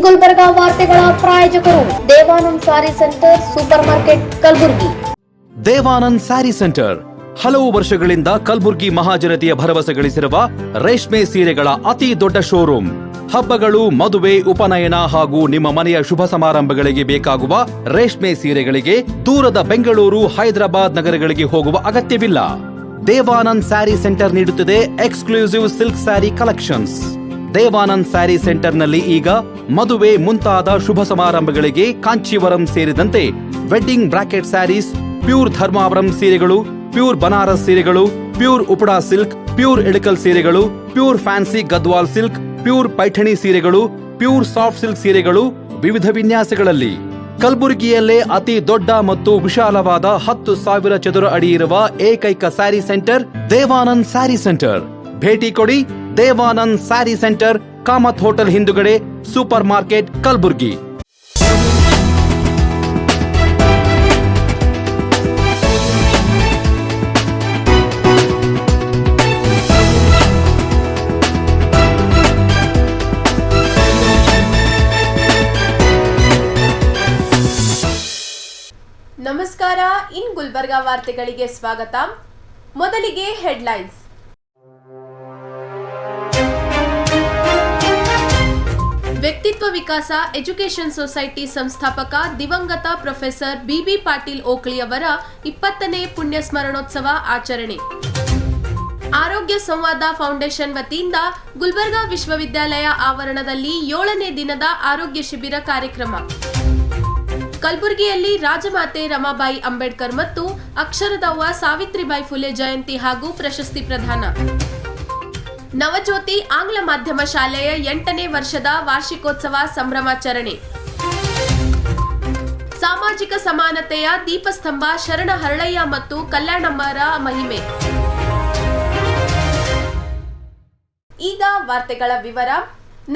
ಗುಲ್ಬರ್ಗಾ ವಾರ್ತೆಗಳ ಪ್ರಾಯೋಜಕರು Devanand sari centre super market Kalaburagi. Devanand sari centre ಹಲವು ವರ್ಷಗಳಿಂದ ಕಲಬುರಗಿ ಮಹಾಜನತೆಯ ಭರವಸೆ ಗಳಿಸಿರುವ ರೇಷ್ಮೆ ಸೀರೆಗಳ ಅತಿ ದೊಡ್ಡ ಶೋರೂಮ್. ಹಬ್ಬಗಳು, ಮದುವೆ, ಉಪನಯನ ಹಾಗೂ ನಿಮ್ಮ ಮನೆಯ ಶುಭ ಸಮಾರಂಭಗಳಿಗೆ ಬೇಕಾಗುವ ರೇಷ್ಮೆ ಸೀರೆಗಳಿಗೆ ದೂರದ ಬೆಂಗಳೂರು, ಹೈದರಾಬಾದ್ ನಗರಗಳಿಗೆ ಹೋಗುವ ಅಗತ್ಯವಿಲ್ಲ. ದೇವಾನಂದ್ ಸ್ಯಾರಿ ಸೆಂಟರ್ ನೀಡುತ್ತಿದೆ exclusive silk sari collections. Devanand sari ಸೆಂಟರ್ನಲ್ಲಿ ಈಗ ಮದುವೆ ಮುಂತಾದ ಶುಭ ಸಮಾರಂಭಗಳಿಗೆ ಕಾಂಚೀವರಂ ಸೇರಿದಂತೆ wedding brocade saris, pure Dharmavaram ಸೀರೆಗಳು, ಪ್ಯೂರ್ ಬನಾರಸ್ ಸೀರೆಗಳು, pure Uppada silk, pure Ilkal ಸೀರೆಗಳು, pure fancy Gadwal silk, pure Paithani ಸೀರೆಗಳು, ಪ್ಯೂರ್ ಸಾಫ್ಟ್ ಸಿಲ್ಕ್ ಸೀರೆಗಳು ವಿವಿಧ ವಿನ್ಯಾಸಗಳಲ್ಲಿ. ಕಲಬುರಗಿಯಲ್ಲೇ ಅತಿ ದೊಡ್ಡ ಮತ್ತು ವಿಶಾಲವಾದ 10,000 ಚದುರ ಅಡಿ ಇರುವ ಏಕೈಕ ಸ್ಯಾರಿ ಸೆಂಟರ್ ದೇವಾನಂದ್ ಸ್ಯಾರಿ ಸೆಂಟರ್. ಭೇಟಿ ಕೊಡಿ. ದೇವಾನಂದ್ ಸ್ಯಾರಿ ಸೆಂಟರ್, ಕಾಮತ್ ಹೋಟೆಲ್ ಹಿಂದುಗಡೆ, ಸೂಪರ್ ಮಾರ್ಕೆಟ್, ಕಲಬುರಗಿ. ನಮಸ್ಕಾರ. ಇನ್ ಗುಲ್ಬರ್ಗಾ ವಾರ್ತೆಗಳಿಗೆ ಸ್ವಾಗತ. ಮೊದಲಿಗೆ ಹೆಡ್ಲೈನ್ಸ್. ವ್ಯಕ್ತಿತ್ವ ವಿಕಾಸ ಎಜುಕೇಷನ್ ಸೊಸೈಟಿ ಸಂಸ್ಥಾಪಕ ದಿವಂಗತ ಪ್ರೊಫೆಸರ್ ಬಿಬಿ ಪಾಟೀಲ್ ಓಕಳಿ ಅವರ 20ನೇ ಪುಣ್ಯ ಸ್ಮರಣೋತ್ಸವ ಆಚರಣೆ. ಆರೋಗ್ಯ ಸಂವಾದ ಫೌಂಡೇಶನ್ ವತಿಯಿಂದ ಗುಲ್ಬರ್ಗಾ ವಿಶ್ವವಿದ್ಯಾಲಯ ಆವರಣದಲ್ಲಿ 7ನೇ ದಿನದ ಆರೋಗ್ಯ ಶಿಬಿರ ಕಾರ್ಯಕ್ರಮ. ಕಲಬುರಗಿಯಲ್ಲಿ ರಾಜಮಾತೆ ರಮಾಬಾಯಿ ಅಂಬೇಡ್ಕರ್ ಮತ್ತು ಅಕ್ಷರದವ್ವ ಸಾವಿತ್ರಿಬಾಯಿ ಫುಲೆ ಜಯಂತಿ ಹಾಗೂ ಪ್ರಶಸ್ತಿ ಪ್ರದಾನ. ನವಜ್ಯೋತಿ ಆಂಗ್ಲ ಮಾಧ್ಯಮ ಶಾಲೆಯ 8ನೇ ವರ್ಷದ ವಾರ್ಷಿಕೋತ್ಸವ ಸಂಭ್ರಮಾಚರಣೆ. ಸಾಮಾಜಿಕ ಸಮಾನತೆಯ ದೀಪಸ್ತಂಭ ಶರಣ ಹರಳಯ್ಯ ಮತ್ತು ಕಲ್ಯಾಣಮ್ಮರ ಮಹಿಮೆ. ಈಗ ವಾರ್ತೆಗಳ ವಿವರ.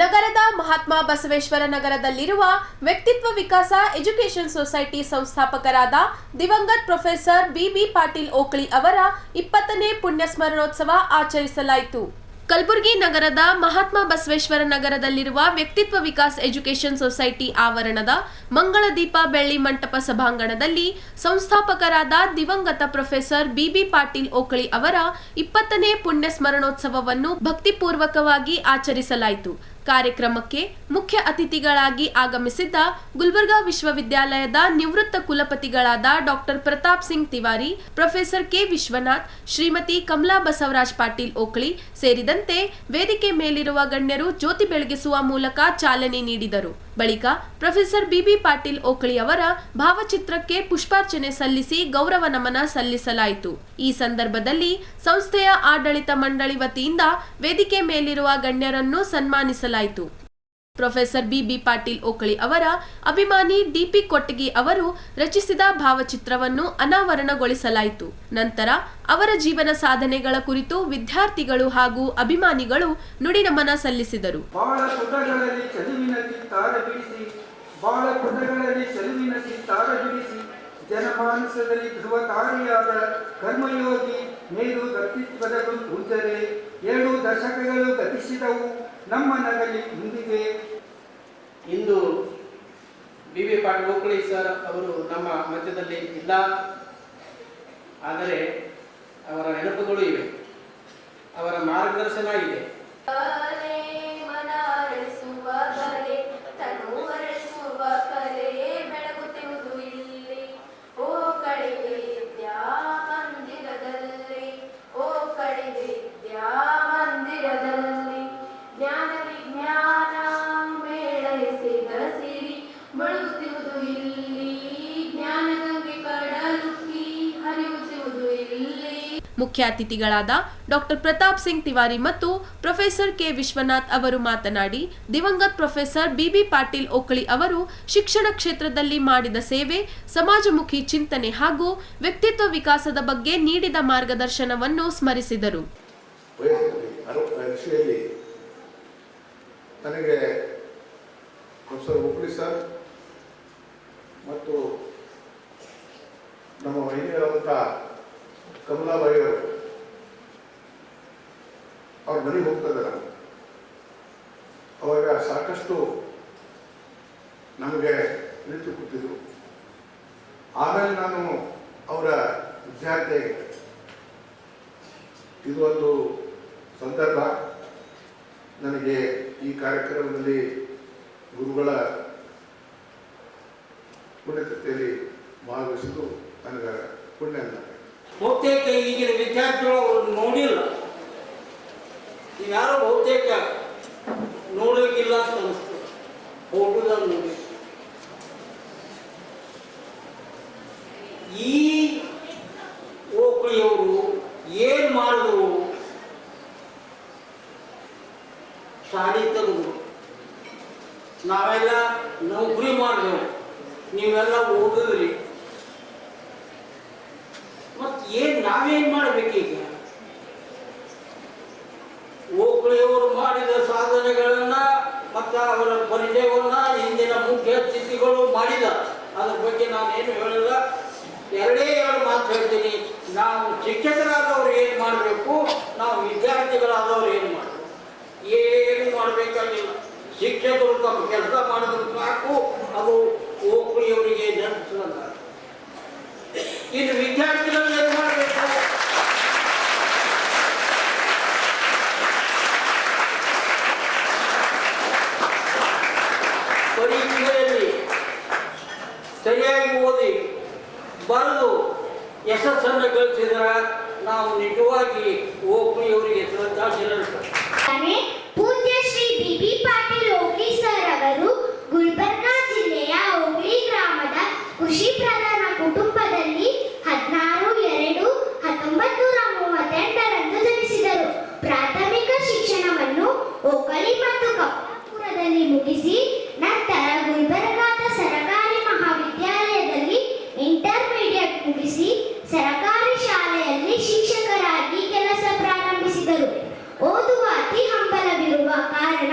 ನಗರದ ಮಹಾತ್ಮ ಬಸವೇಶ್ವರ ನಗರದಲ್ಲಿರುವ ವ್ಯಕ್ತಿತ್ವ ವಿಕಾಸ ಎಜುಕೇಷನ್ ಸೊಸೈಟಿ ಸಂಸ್ಥಾಪಕರಾದ ದಿವಂಗತ ಪ್ರೊಫೆಸರ್ ಬಿಬಿ ಪಾಟೀಲ್ ಓಕಳಿ ಅವರ 20ನೇ ಪುಣ್ಯ ಸ್ಮರಣೋತ್ಸವ ಆಚರಿಸಲಾಯಿತು. ಕಲಬುರಗಿ ನಗರದ ಮಹಾತ್ಮ ಬಸವೇಶ್ವರ ನಗರದಲ್ಲಿರುವ ವ್ಯಕ್ತಿತ್ವ ವಿಕಾಸ್ ಎಜುಕೇಷನ್ ಸೊಸೈಟಿ ಆವರಣದ ಮಂಗಳದೀಪ ಬೆಳ್ಳಿ ಮಂಟಪ ಸಭಾಂಗಣದಲ್ಲಿ ಸಂಸ್ಥಾಪಕರಾದ ದಿವಂಗತ ಪ್ರೊಫೆಸರ್ ಬಿಬಿ ಪಾಟೀಲ್ ಓಕಳಿ ಅವರ 20ನೇ ಪುಣ್ಯ ಸ್ಮರಣೋತ್ಸವವನ್ನು ಭಕ್ತಿಪೂರ್ವಕವಾಗಿ ಆಚರಿಸಲಾಯಿತು. ಕಾರ್ಯಕ್ರಮಕ್ಕೆ ಮುಖ್ಯ ಅತಿಥಿಗಳಾಗಿ ಆಗಮಿಸಿದ್ದ ಗುಲ್ಬರ್ಗಾ ವಿಶ್ವವಿದ್ಯಾಲಯದ ನಿವೃತ್ತ ಕುಲಪತಿಗಳಾದ doctor Pratap Singh Tiwari, professor K Vishwanath, Shrimati Kamala Basavaraj Patil Okali ಸೇರಿದಂತೆ ವೇದಿಕೆ ಮೇಲಿರುವ ಗಣ್ಯರು ಜ್ಯೋತಿ ಬೆಳಗಿಸುವ ಮೂಲಕ ಚಾಲನೆ ನೀಡಿದರು. ಬಳಿಕ ಪ್ರೊಫೆಸರ್ ಬಿಬಿ ಪಾಟೀಲ್ ಓಕಳಿ ಅವರ ಭಾವಚಿತ್ರಕ್ಕೆ ಪುಷ್ಪಾರ್ಚನೆ ಸಲ್ಲಿಸಿ ಗೌರವ ನಮನ ಸಲ್ಲಿಸಲಾಯಿತು. ಈ ಸಂದರ್ಭದಲ್ಲಿ ಸಂಸ್ಥೆಯ ಆಡಳಿತ ಮಂಡಳಿ ವತಿಯಿಂದ ವೇದಿಕೆ ಮೇಲಿರುವ ಗಣ್ಯರನ್ನು ಸನ್ಮಾನಿಸಲಾಯಿತು. ಪ್ರೊಫೆಸರ್ ಬಿಬಿ ಪಾಟೀಲ್ ಓಕಳಿ ಅವರ ಅಭಿಮಾನಿ ಡಿಪಿ ಕೊಟ್ಟಗಿ ಅವರು ರಚಿಸಿದ ಭಾವಚಿತ್ರವನ್ನು ಅನಾವರಣಗೊಳಿಸಲಾಯಿತು. ನಂತರ ಅವರ ಜೀವನ ಸಾಧನೆಗಳ ಕುರಿತು ವಿದ್ಯಾರ್ಥಿಗಳು ಹಾಗೂ ಅಭಿಮಾನಿಗಳು ನುಡಿನಮನ ಸಲ್ಲಿಸಿದರು. ಜನಮಾನಸದಲ್ಲಿ ಧ್ರುವತಾರಿಯಾದ ಕರ್ಮಯೋಗಿ ಮೇರು ವ್ಯಕ್ತಿತ್ವದ ಪೂಜರೆ 2 ದಶಕಗಳು ಗತಿಸಿದವು ನಮ್ಮ ನಗಲಿ ಮುಂದಿದೆ. ಇಂದು ಬಿಬಿ ಪಾಟೀಲ್ ಓಕಳಿ ಸರ್ ಅವರು ನಮ್ಮ ಮಧ್ಯದಲ್ಲಿ ಇಲ್ಲ, ಆದರೆ ಅವರ ನೆನಪುಗಳು ಇವೆ, ಅವರ ಮಾರ್ಗದರ್ಶನ ಇದೆ. ಮುಖ್ಯ ಅತಿಥಿಗಳಾದ ಡಾಕ್ಟರ್ ಪ್ರತಾಪ್ ಸಿಂಗ್ ತಿವಾರಿ ಮತ್ತು ಪ್ರೊಫೆಸರ್ ಕೆ ವಿಶ್ವನಾಥ್ ಅವರು ಮಾತನಾಡಿ, ದಿವಂಗತ ಪ್ರೊಫೆಸರ್ ಬಿಬಿ ಪಾಟೀಲ್ ಓಕಳಿ ಅವರು ಶಿಕ್ಷಣ ಕ್ಷೇತ್ರದಲ್ಲಿ ಮಾಡಿದ ಸೇವೆ, ಸಮಾಜಮುಖಿ ಚಿಂತನೆ ಹಾಗೂ ವ್ಯಕ್ತಿತ್ವ ವಿಕಾಸದ ಬಗ್ಗೆ ನೀಡಿದ ಮಾರ್ಗದರ್ಶನವನ್ನು ಸ್ಮರಿಸಿದರು. ನನಗೆ ಪ್ರೊಫೆಸರ್ ಓಕಳಿ ಸರ್ ಮತ್ತು ನಮ್ಮ ವೈದ್ಯರಾದಂಥ ಕಮಲಾಬಾಯಿ ಅವರು ಅವ್ರ ಮನೆಗೆ ಹೋಗ್ತಾ ಇದ್ದಾರೆ. ಅವಾಗ ಸಾಕಷ್ಟು ನಮಗೆ ನಿಂತು ಕೊಟ್ಟಿದ್ರು. ಆಮೇಲೆ ನಾನು ಅವರ ವಿದ್ಯಾರ್ಥಿ. ಇದು ಒಂದು ಸಂದರ್ಭ. ನನಗೆ ಈ ಕಾರ್ಯಕ್ರಮದಲ್ಲಿ ಗುರುಗಳ ಪುಣ್ಯಕಥೆಯಲ್ಲಿ ಭಾಗವಹಿಸಿದ್ದು ನನಗೆ ಪುಣ್ಯ ಅಂತ. ಬಹುತೇಕ ಈಗಿನ ವಿದ್ಯಾರ್ಥಿಗಳು ಅವ್ರನ್ನ ನೋಡಿಲ್ಲ. ಯಾರೋ ಬಹುತೇಕ ನೋಡೋಕ್ಕಿಲ್ಲ ಅಂತ ಅನಿಸ್ತದೆ. ಫೋಟೋದಲ್ಲಿ ನೋಡಿ ಈ ಓಕಳಿಯವರು ಏನು ಮಾಡಿದ್ರು, ಸಾಡಿ ತೆಗೆದು ನಾವೆಲ್ಲ ನೌಕರಿ ಮಾಡಿದೆವು, ನೀವೆಲ್ಲ ಓದಿದ್ರಿ, ಮತ್ತು ಏನು ನಾವೇನು ಮಾಡಬೇಕೀಗ? ಓಕಳಿಯವರು ಮಾಡಿದ ಸಾಧನೆಗಳನ್ನ ಮತ್ತು ಅವರ ಪರಿಚಯವನ್ನ ಹಿಂದಿನ ಮುಖ್ಯ ಅತಿಥಿಗಳು ಮಾಡಿದ, ಅದ್ರ ಬಗ್ಗೆ ನಾನೇನು ಹೇಳಿಲ್ಲ. ಎರಡೇ ಎರಡು ಮಾತು ಹೇಳ್ತೀನಿ. ನಾವು ಶಿಕ್ಷಕರಾದವ್ರು ಏನು ಮಾಡಬೇಕು, ನಾವು ವಿದ್ಯಾರ್ಥಿಗಳಾದವ್ರು ಏನು ಮಾಡಬೇಕು? ಏನು ಮಾಡಬೇಕಾಗಿಲ್ಲ. ಶಿಕ್ಷಕರು ತಮ್ಮ ಕೆಲಸ ಮಾಡಿದ್ರು ಸಾಕು, ಅದು ಓಕಳಿಯವರಿಗೆ ನೆನಪಿಸುವಂತ. ಇನ್ನು ವಿದ್ಯಾರ್ಥಿಗಳು ಏನು ಮಾಡಬೇಕು? ಪರೀಕ್ಷೆಯಲ್ಲಿ ಸರಿಯಾಗಿ ಓದಿ ಬರೆದು ಯಶಸ್ಸನ್ನು ಗಳಿಸಿದರೆ ನಾವು ನಿಜವಾಗಿ ಓಕಳಿಯವರಿಗೆ ಶ್ರದ್ಧಾಂಜಲಿ. ಪೂಜ್ಯ ಶ್ರೀ ಬಿ ಪಾಟೀಲ್ ಓಕ್ಲಿ ಸರ್ ಅವರು ಗುಲ್ಬರ್ಗಾ ಜಿಲ್ಲೆಯ ಓಕ್ಲಿ ಗ್ರಾಮದ ಕೃಷಿ ಪ್ರಧಾನ ಕುಟುಂಬದಲ್ಲಿ 16/2/1938 ಜನಿಸಿದರು. ಪ್ರಾಥಮಿಕ ಶಿಕ್ಷಣವನ್ನು ಓಕಳಿ ಮತ್ತು ಕಪ್ಪಾಪುರದಲ್ಲಿ ಮುಗಿಸಿ ನಂತರ ಗುಲ್ಬರ್ಗಾದ ಸರಕಾರಿ ಮಹಾವಿದ್ಯಾಲಯದಲ್ಲಿ ಇಂಟರ್ಮೀಡಿಯೇಟ್ ಮುಗಿಸಿ ಸರಕಾರಿ ಶಾಲೆಯಲ್ಲಿ ಶಿಕ್ಷಕರಾಗಿ ಕೆಲಸ ಪ್ರಾರಂಭಿಸಿದರು. ಓದುವ ಅತಿ ಹಂಬಲವಿರುವ ಕಾರಣ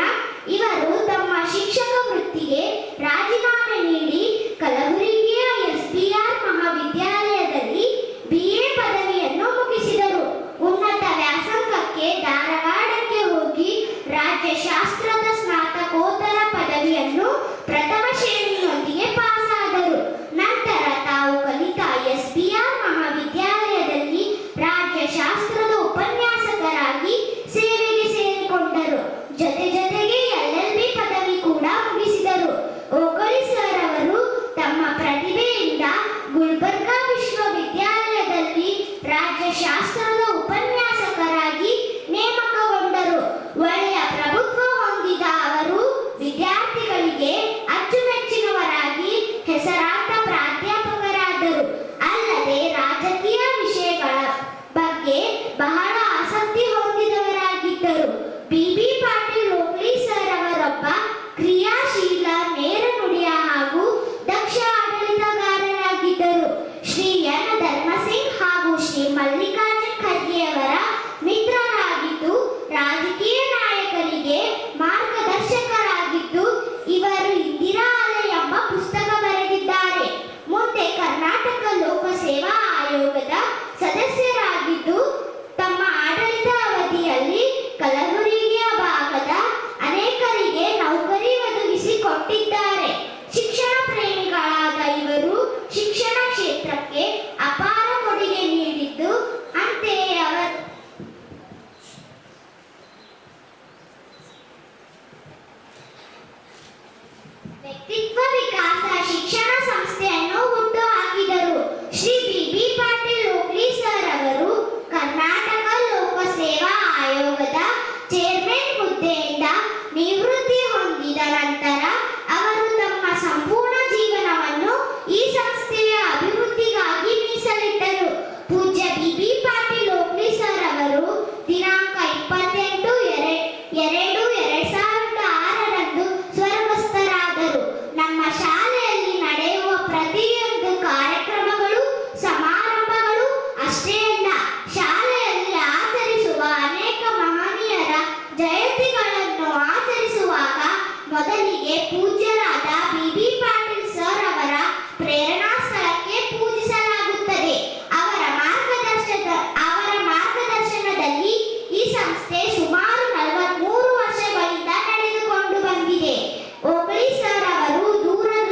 ಇವರು ತಮ್ಮ ಶಿಕ್ಷಕ ವೃತ್ತಿಗೆ ರಾಜೀನಾಮೆ ನೀಡಿ ಕಲಬುರಗಿಯ SBR ಮಹಾವಿದ್ಯಾಲಯದಲ್ಲಿ BA ಪದವಿಯನ್ನು ಮುಗಿಸಿದರು. ಉನ್ನತ ವ್ಯಾಸಂಗಕ್ಕೆ ಧಾರವಾಡಕ್ಕೆ ಹೋಗಿ ರಾಜ್ಯಶಾಸ್ತ್ರದ ಸ್ನಾತಕೋತ್ತರ ಪದವಿಯನ್ನು ಪ್ರಥಮ ಶ್ರೇಣಿಯೊಂದಿಗೆ ಪಾಸಾದರು. ನಂತರ ತಾವು ಕಲಿತ SBR ಮಹಾವಿದ್ಯಾಲಯದಲ್ಲಿ ರಾಜ್ಯಶಾಸ್ತ್ರದ ಉಪನ್ಯಾಸಕರಾಗಿ ಸೇವೆಗೆ ಸೇರಿಕೊಂಡರು. ಜೊತೆಗೆ LLB ಪದವಿ ಕೂಡ ಮುಗಿಸಿದರು. ಓಕಳಿ ಸರ್ ಅವರು ತಮ್ಮ ಪ್ರತಿಭೆಯಿಂದ ಗುಲ್ಬರ್ಗಾ ವಿಶ್ವವಿದ್ಯಾಲಯದಲ್ಲಿ ರಾಜ್ಯಶಾಸ್ತ್ರದ ಉಪನ್ಯಾಸಕರಾಗಿ ನೇಮಕಗೊಂಡರು. ಒಳ್ಳೆಯ ಪ್ರಭುತ್ವ ಹೊಂದಿದ ಅವರು ವಿದ್ಯಾರ್ಥಿಗಳಿಗೆ ಅಚ್ಚುಮೆಚ್ಚಿನವರಾಗಿ ಹೆಸರಾಂತ ಪ್ರಾಧ್ಯಾಪಕರಾದರು. ಅಲ್ಲದೆ ರಾಜಕೀಯ ವಿಷಯಗಳ ಬಗ್ಗೆ ಬಹಳ ಆಸಕ್ತಿ ಹೊಂದಿದವರಾಗಿದ್ದರು. ಬಿ ಪಾಟೀಲ್ ಓಕ್ಲಿ ಸರ್ ಅವರೊಬ್ಬ ಕ್ರಿಯಾಶೀಲ, ನೇರ ನುಡಿಯ ಹಾಗೂ ದಕ್ಷ ಆಡಳಿತಗಾರರಾಗಿದ್ದರು. ಶ್ರೀ ಎನ್ ಧರ್ಮಸಿಂಗ್ ಹಾಗೂ ಶ್ರೀ ಮಲ್ಲಿಕಾರ್ಜುನ್ ಖರ್ಗೆಯವರ ಮಿತ್ರರಾಗಿದ್ದು ರಾಜಕೀಯ ನಾಯಕರಿಗೆ ಮಾರ್ಗದರ್ಶಕರಾಗಿದ್ದು ಇವರು ಇಂದಿರಾ ಅಲೆ ಎಂಬ ಪುಸ್ತಕ ಬರೆದಿದ್ದಾರೆ. ಮುಂದೆ ಕರ್ನಾಟಕ ಲೋಕಸೇವಾ ಆಯೋಗದ ಸದಸ್ಯರಾಗಿದ್ದು ತಮ್ಮ ಆಡಳಿತ ಅವಧಿಯಲ್ಲಿ ಕಲಬುರಗಿಯ ಭಾಗದ ಅನೇಕರಿಗೆ ನೌಕರಿ ಒದಗಿಸಿ ಕೊಟ್ಟಿದ್ದಾರೆ. ಶಿಕ್ಷಣ ಪ್ರೇಮಿಗಳಾದ ಇವರು ಶಿಕ್ಷಣ ಕ್ಷೇತ್ರಕ್ಕೆ ಅಪಾರ ಕೊಡುಗೆ ನೀಡಿದ್ದು ಅಂತೆಯೇ ಅವರ ವ್ಯಕ್ತಿತ್ವ ವಿಕಾಸ ಶಿಕ್ಷಣ ಸಂಸ್ಥೆಯನ್ನು ಹುಟ್ಟು ಹಾಕಿದರು. ಶ್ರೀ ಬಿ ಪಾಟೀಲ್ ಓಕ್ಲಿ ಸರ್ ಅವರು ಕರ್ನಾಟಕ ಲೋಕಸೇವಾ ಆಯೋಗದ ಚೇರ್ಮನ್ ಹುದ್ದೆಯಿಂದ ನಿವೃತ್ತಿ ಹೊಂದಿದ ನಂತರ ಅವರು ತಮ್ಮ ಸಂಪೂರ್ಣ ಜೀವನವನ್ನು ಈ ಸಂಸ್ಥೆಯ ಅಭಿವೃದ್ಧಿಗಾಗಿ ಮೀಸಲಿಟ್ಟರು. ಪೂಜ್ಯ ಬಿ ಪಾಟೀಲ್ ಓಕ್ಲಿ ಸರ್ ಅವರು ದಿನಾಂಕ 28/2/2006 ಸ್ವರ್ಗಸ್ಥರಾದರು. ನಮ್ಮ ಶಾಲೆಯಲ್ಲಿ ನಡೆಯುವ ಪ್ರತಿಯೊಂದು ಕಾರ್ಯಕ್ರಮಗಳು, ಸಮಾರಂಭಗಳು ಅಷ್ಟೇ ಅಲ್ಲ, ಶಾಲೆಯಲ್ಲಿ ಆಚರಿಸುವ ಅನೇಕ ಮಹನೀಯರ ಜಯಂತಿಗಳನ್ನು ಆಚರಿಸುವಾಗ ಮೊದಲಿಗೆ ಪೂಜ್ಯರಾದ ಬಿ ಪಾಟೀಲ್ ಸರ್ ಅವರ ಪ್ರೇರಣಾ ಸ್ಥಳಕ್ಕೆ ಪೂಜಿಸಲಾಗುತ್ತದೆ. ಅವರ ಮಾರ್ಗದರ್ಶನದಲ್ಲಿ ಈ ಸಂಸ್ಥೆ ಸುಮಾರು 43 ವರ್ಷಗಳಿಂದ ನಡೆದುಕೊಂಡು ಬಂದಿದೆ. ಓಕಳಿ ಸರ್ ಅವರು ದೂರದ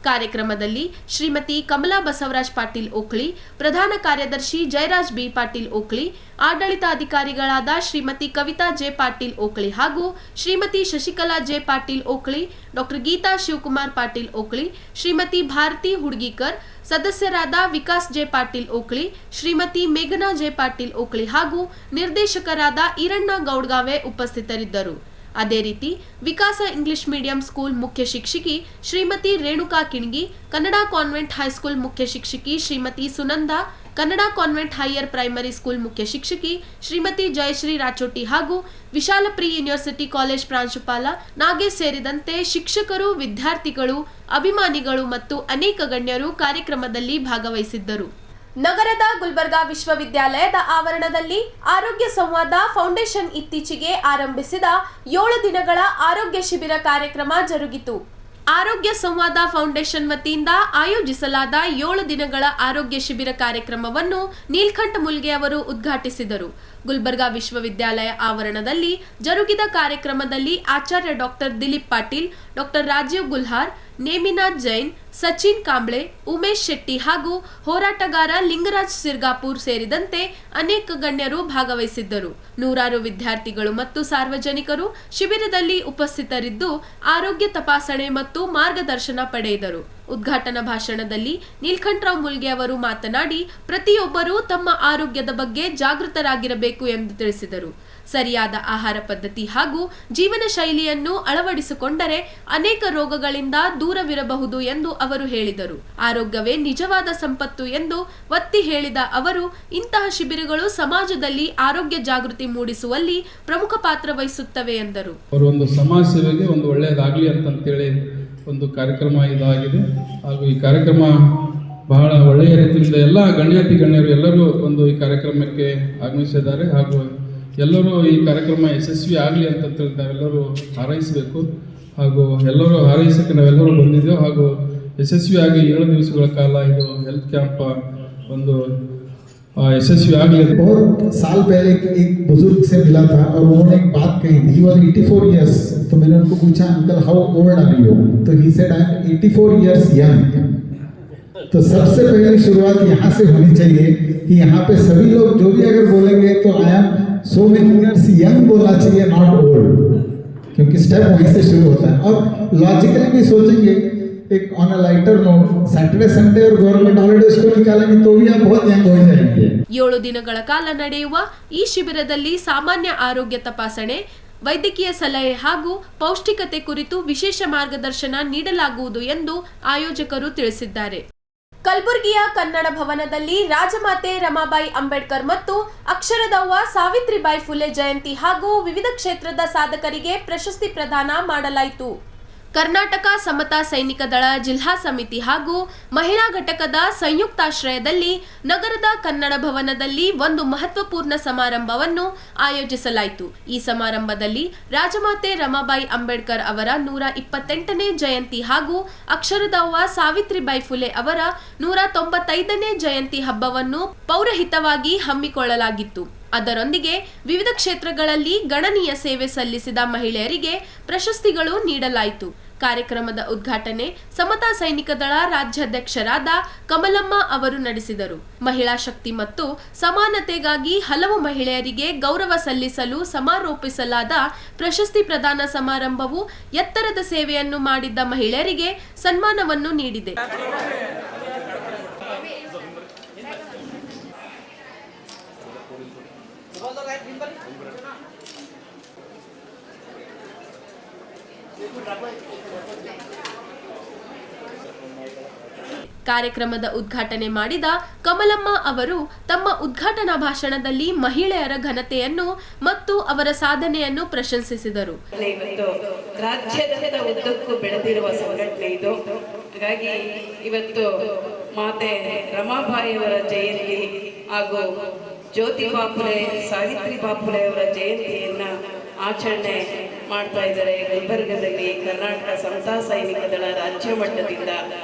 ಕಾರ್ಯಕ್ರಮದಲ್ಲಿ ಶ್ರೀಮತಿ ಕಮಲಾ ಬಸವರಾಜ್ ಪಾಟೀಲ್ ಓಕ್ಳಿ, ಪ್ರಧಾನ ಕಾರ್ಯದರ್ಶಿ ಜಯರಾಜ್ ಬಿ ಪಾಟೀಲ್ ಓಕ್ಳಿ, ಆಡಳಿತಾಧಿಕಾರಿಗಳಾದ ಶ್ರೀಮತಿ ಕವಿತಾ ಜೆ ಪಾಟೀಲ್ ಓಕ್ಳಿ ಹಾಗೂ ಶ್ರೀಮತಿ ಶಶಿಕಲಾ ಜೆ ಪಾಟೀಲ್ ಓಕ್ಳಿ, ಡಾಕ್ಟರ್ ಗೀತಾ ಶಿವಕುಮಾರ್ ಪಾಟೀಲ್ ಓಕ್ಳಿ, ಶ್ರೀಮತಿ ಭಾರತಿ ಹುಡ್ಗಿಕರ್, ಸದಸ್ಯರಾದ ವಿಕಾಸ್ ಜೆ ಪಾಟೀಲ್ ಓಕ್ಳಿ, ಶ್ರೀಮತಿ ಮೇಘನಾ ಜೆ ಪಾಟೀಲ್ ಓಕ್ಳಿ ಹಾಗೂ ನಿರ್ದೇಶಕರಾದ ಈರಣ್ಣ ಗೌಡ್ಗಾವೆ ಉಪಸ್ಥಿತರಿದ್ದರು. ಅದೇ ರೀತಿ ವಿಕಾಸ ಇಂಗ್ಲಿಷ್ ಮೀಡಿಯಂ ಸ್ಕೂಲ್ ಮುಖ್ಯ ಶಿಕ್ಷಕಿ ಶ್ರೀಮತಿ ರೇಣುಕಾ ಕಿಣಗಿ, ಕನ್ನಡ ಕಾನ್ವೆಂಟ್ ಹೈಸ್ಕೂಲ್ ಮುಖ್ಯ ಶಿಕ್ಷಕಿ Shrimati Sunanda, Kannada convent higher primary school ಮುಖ್ಯ ಶಿಕ್ಷಕಿ ಶ್ರೀಮತಿ ಜಯಶ್ರೀ ರಾಚೋಟಿ ಹಾಗೂ ವಿಶಾಲಪ್ರಿ ಯೂನಿವರ್ಸಿಟಿ ಕಾಲೇಜ್ ಪ್ರಾಂಶುಪಾಲ ನಾಗೇಶ್ ಸೇರಿದಂತೆ ಶಿಕ್ಷಕರು, ವಿದ್ಯಾರ್ಥಿಗಳು, ಅಭಿಮಾನಿಗಳು ಮತ್ತು ಅನೇಕ ಗಣ್ಯರು ಕಾರ್ಯಕ್ರಮದಲ್ಲಿ ಭಾಗವಹಿಸಿದ್ದರು. ನಗರದ ಗುಲ್ಬರ್ಗಾ ವಿಶ್ವವಿದ್ಯಾಲಯದ ಆವರಣದಲ್ಲಿ ಆರೋಗ್ಯ ಸಂವಾದ ಫೌಂಡೇಶನ್ ಇತ್ತೀಚೆಗೆ ಆರಂಭಿಸಿದ 7 ದಿನಗಳ ಆರೋಗ್ಯ ಶಿಬಿರ ಕಾರ್ಯಕ್ರಮ ಜರುಗಿತು. ಆರೋಗ್ಯ ಸಂವಾದ ಫೌಂಡೇಶನ್ ವತಿಯಿಂದ ಆಯೋಜಿಸಲಾದ 7 ದಿನಗಳ ಆರೋಗ್ಯ ಶಿಬಿರ ಕಾರ್ಯಕ್ರಮವನ್ನು ನೀಲ್ಕಂಠ ಮುಲ್ಗೆ ಅವರು ಉದ್ಘಾಟಿಸಿದರು. ಗುಲ್ಬರ್ಗಾ ವಿಶ್ವವಿದ್ಯಾಲಯ ಆವರಣದಲ್ಲಿ ಜರುಗಿದ ಕಾರ್ಯಕ್ರಮದಲ್ಲಿ ಆಚಾರ್ಯ ಡಾಕ್ಟರ್ ದಿಲೀಪ್ ಪಾಟೀಲ್, ಡಾಕ್ಟರ್ ರಾಜೀವ್ ಗುಲ್ಹಾರ್, ನೇಮಿನಾಥ್ ಜೈನ್, ಸಚಿನ್ ಕಾಂಬ್ಳೆ, ಉಮೇಶ್ ಶೆಟ್ಟಿ ಹಾಗೂ ಹೋರಾಟಗಾರ ಲಿಂಗರಾಜ್ ಸಿರ್ಗಾಪುರ್ ಸೇರಿದಂತೆ ಅನೇಕ ಗಣ್ಯರು ಭಾಗವಹಿಸಿದ್ದರು. ನೂರಾರು ವಿದ್ಯಾರ್ಥಿಗಳು ಮತ್ತು ಸಾರ್ವಜನಿಕರು ಶಿಬಿರದಲ್ಲಿ ಉಪಸ್ಥಿತರಿದ್ದು ಆರೋಗ್ಯ ತಪಾಸಣೆ ಮತ್ತು ಮಾರ್ಗದರ್ಶನ ಪಡೆದರು. ಉದ್ಘಾಟನಾ ಭಾಷಣದಲ್ಲಿ ನೀಲ್ಕಂಠರಾವ್ ಮುಲ್ಗೆ ಅವರು ಮಾತನಾಡಿ, ಪ್ರತಿಯೊಬ್ಬರೂ ತಮ್ಮ ಆರೋಗ್ಯದ ಬಗ್ಗೆ ಜಾಗೃತರಾಗಿರಬೇಕು ಎಂದು ತಿಳಿಸಿದರು. ಸರಿಯಾದ ಆಹಾರ ಪದ್ಧತಿ ಹಾಗೂ ಜೀವನ ಶೈಲಿಯನ್ನು ಅಳವಡಿಸಿಕೊಂಡರೆ ಅನೇಕ ರೋಗಗಳಿಂದ ದೂರವಿರಬಹುದು ಎಂದು ಅವರು ಹೇಳಿದರು. ಆರೋಗ್ಯವೇ ನಿಜವಾದ ಸಂಪತ್ತು ಎಂದು ಒತ್ತಿ ಹೇಳಿದ ಅವರು, ಇಂತಹ ಶಿಬಿರಗಳು ಸಮಾಜದಲ್ಲಿ ಆರೋಗ್ಯ ಜಾಗೃತಿ ಮೂಡಿಸುವಲ್ಲಿ ಪ್ರಮುಖ ಪಾತ್ರ ವಹಿಸುತ್ತವೆ ಎಂದರು. ಒಂದು ಸಮಾಜ ಸೇವೆಗೆ ಒಂದು ಒಳ್ಳೆಯದಾಗಲಿ ಅಂತೇಳಿ ಒಂದು ಕಾರ್ಯಕ್ರಮ ಇದಾಗಿದೆ. ಹಾಗೂ ಈ ಕಾರ್ಯಕ್ರಮ ಬಹಳ ಒಳ್ಳೆಯ ರೀತಿಯಿಂದ ಎಲ್ಲ ಗಣ್ಯರು ಎಲ್ಲರೂ ಒಂದು ಈ ಕಾರ್ಯಕ್ರಮಕ್ಕೆ ಆಗಮಿಸಿದ್ದಾರೆ. ಹಾಗೂ ಎಲ್ಲರೂ ಈ ಕಾರ್ಯಕ್ರಮ ಯಶಸ್ವಿ ಆಗಲಿ ಅಂತ ನಾವೆಲ್ಲರೂ ಹಾರೈಸಬೇಕು. ಹಾಗೂ ಎಲ್ಲರೂ ಹಾರೈಸಕ್ಕೆ ನಾವೆಲ್ಲರೂ ಬಂದಿದ್ದೇವೆ. ಹಾಗೂ ಯಶಸ್ವಿಯಾಗಿ 7 ದಿವಸಗಳ ಕಾಲ ಇದು ಹೆಲ್ತ್ ಕ್ಯಾಂಪ್ ಒಂದು यशस्वी आ गया। बहुत साल पहले एक बुजुर्ग से मिला था और उन्होंने एक बात कही थी। He was 84 years. तो मैंने उनको पूछा, uncle how old are you? तो he said I am 84 years young. तो सबसे पहले शुरुआत यहाँ से होनी चाहिए कि यहाँ पे सभी लोग जो भी अगर बोलेंगे तो I am so many years young बोलना चाहिए, नॉट ओल्ड, क्योंकि स्टेप वहीं से शुरू होता है। और लॉजिकली भी सोचेंगे, एक on a lighter note, Saturday Sunday और गवर्नमेंट हॉलिडेज को निकालेंगे तो भी आप बहुत यंग हो जाएंगे। 7 ದಿನಗಳ ಕಾಲ ನಡೆಯುವ ಈ ಶಿಬಿರದಲ್ಲಿ ಸಾಮಾನ್ಯ ಆರೋಗ್ಯ ತಪಾಸಣೆ, ವೈದ್ಯಕೀಯ ಸಲಹೆ ಹಾಗೂ ಪೌಷ್ಟಿಕತೆ ಕುರಿತು ವಿಶೇಷ ಮಾರ್ಗದರ್ಶನ ನೀಡಲಾಗುವುದು ಎಂದು ಆಯೋಜಕರು ತಿಳಿಸಿದ್ದಾರೆ. ಕಲಬುರಗಿಯ ಕನ್ನಡ ಭವನದಲ್ಲಿ ರಾಜಮಾತೆ ರಮಾಬಾಯಿ ಅಂಬೇಡ್ಕರ್ ಮತ್ತು ಅಕ್ಷರದವ್ವ ಸಾವಿತ್ರಿಬಾಯಿ ಫುಲೆ ಜಯಂತಿ ಹಾಗೂ ವಿವಿಧ ಕ್ಷೇತ್ರದ ಸಾಧಕರಿಗೆ ಪ್ರಶಸ್ತಿ ಪ್ರದಾನ ಮಾಡಲಾಯಿತು. ಕರ್ನಾಟಕ ಸಮತಾ ಸೈನಿಕ ದಳ ಜಿಲ್ಲಾ ಸಮಿತಿ ಹಾಗೂ ಮಹಿಳಾ ಘಟಕದ ಸಂಯುಕ್ತಾಶ್ರಯದಲ್ಲಿ ನಗರದ ಕನ್ನಡ ಭವನದಲ್ಲಿ ಒಂದು ಮಹತ್ವಪೂರ್ಣ ಸಮಾರಂಭವನ್ನು ಆಯೋಜಿಸಲಾಯಿತು. ಈ ಸಮಾರಂಭದಲ್ಲಿ ರಾಜಮಾತೆ ರಮಾಬಾಯಿ ಅಂಬೇಡ್ಕರ್ ಅವರ 128ನೇ ಜಯಂತಿ ಹಾಗೂ ಅಕ್ಷರದವ್ವ ಸಾವಿತ್ರಿಬಾಯಿ ಫುಲೆ ಅವರ 195ನೇ ಜಯಂತಿ ಹಬ್ಬವನ್ನು ಪೌರಹಿತವಾಗಿ ಹಮ್ಮಿಕೊಳ್ಳಲಾಗಿತ್ತು. ಅದರೊಂದಿಗೆ ವಿವಿಧ ಕ್ಷೇತ್ರಗಳಲ್ಲಿ ಗಣನೀಯ ಸೇವೆ ಸಲ್ಲಿಸಿದ ಮಹಿಳೆಯರಿಗೆ ಪ್ರಶಸ್ತಿಗಳು ನೀಡಲಾಯಿತು. ಕಾರ್ಯಕ್ರಮದ ಉದ್ಘಾಟನೆ ಸಮತಾ ಸೈನಿಕ ದಳ ರಾಜ್ಯಾಧ್ಯಕ್ಷರಾದ ಕಮಲಮ್ಮ ಅವರು ನಡೆಸಿದರು. ಮಹಿಳಾ ಶಕ್ತಿ ಮತ್ತು ಸಮಾನತೆಗಾಗಿ ಹಲವು ಮಹಿಳೆಯರಿಗೆ ಗೌರವ ಸಲ್ಲಿಸಲು ಸಮಾರೋಪಿಸಲಾದ ಪ್ರಶಸ್ತಿ ಪ್ರದಾನ ಸಮಾರಂಭವು ಎತ್ತರದ ಸೇವೆಯನ್ನು ಮಾಡಿದ್ದ ಮಹಿಳೆಯರಿಗೆ ಸನ್ಮಾನವನ್ನು ನೀಡಿದೆ. ಕಾರ್ಯಕ್ರಮದ ಉದ್ಘಾಟನೆ ಮಾಡಿದ ಕಮಲಮ್ಮ ಅವರು ತಮ್ಮ ಉದ್ಘಾಟನಾ ಭಾಷಣದಲ್ಲಿ ಮಹಿಳೆಯರ ಘನತೆಯನ್ನು ಮತ್ತು ಅವರ ಸಾಧನೆಯನ್ನು ಪ್ರಶಂಸಿಸಿದರು. ರಾಜ್ಯದ ಉದ್ದಕ್ಕೂ ಬೆಳೆದಿರುವ ಸಂಘಟನೆ ಇದು. ಹಾಗಾಗಿ ಇವತ್ತು ಮಾತೆ ರಮಾಬಾಯಿಯವರ ಜಯಂತಿ ಹಾಗೂ ಜ್ಯೋತಿಬಾ ಫುಲೆ, ಸಾವಿತ್ರಿಬಾ ಫುಲೆ ಅವರ ಜಯಂತಿಯನ್ನ ಆಚರಣೆ ಮಾಡ್ತಾ ಇದ್ದಾರೆ. ಗುಲ್ಬರ್ಗದಲ್ಲಿ ಕರ್ನಾಟಕ ಸಮತಾ ಸೈನಿಕ ದಳ ರಾಜ್ಯ ಮಟ್ಟದಿಂದ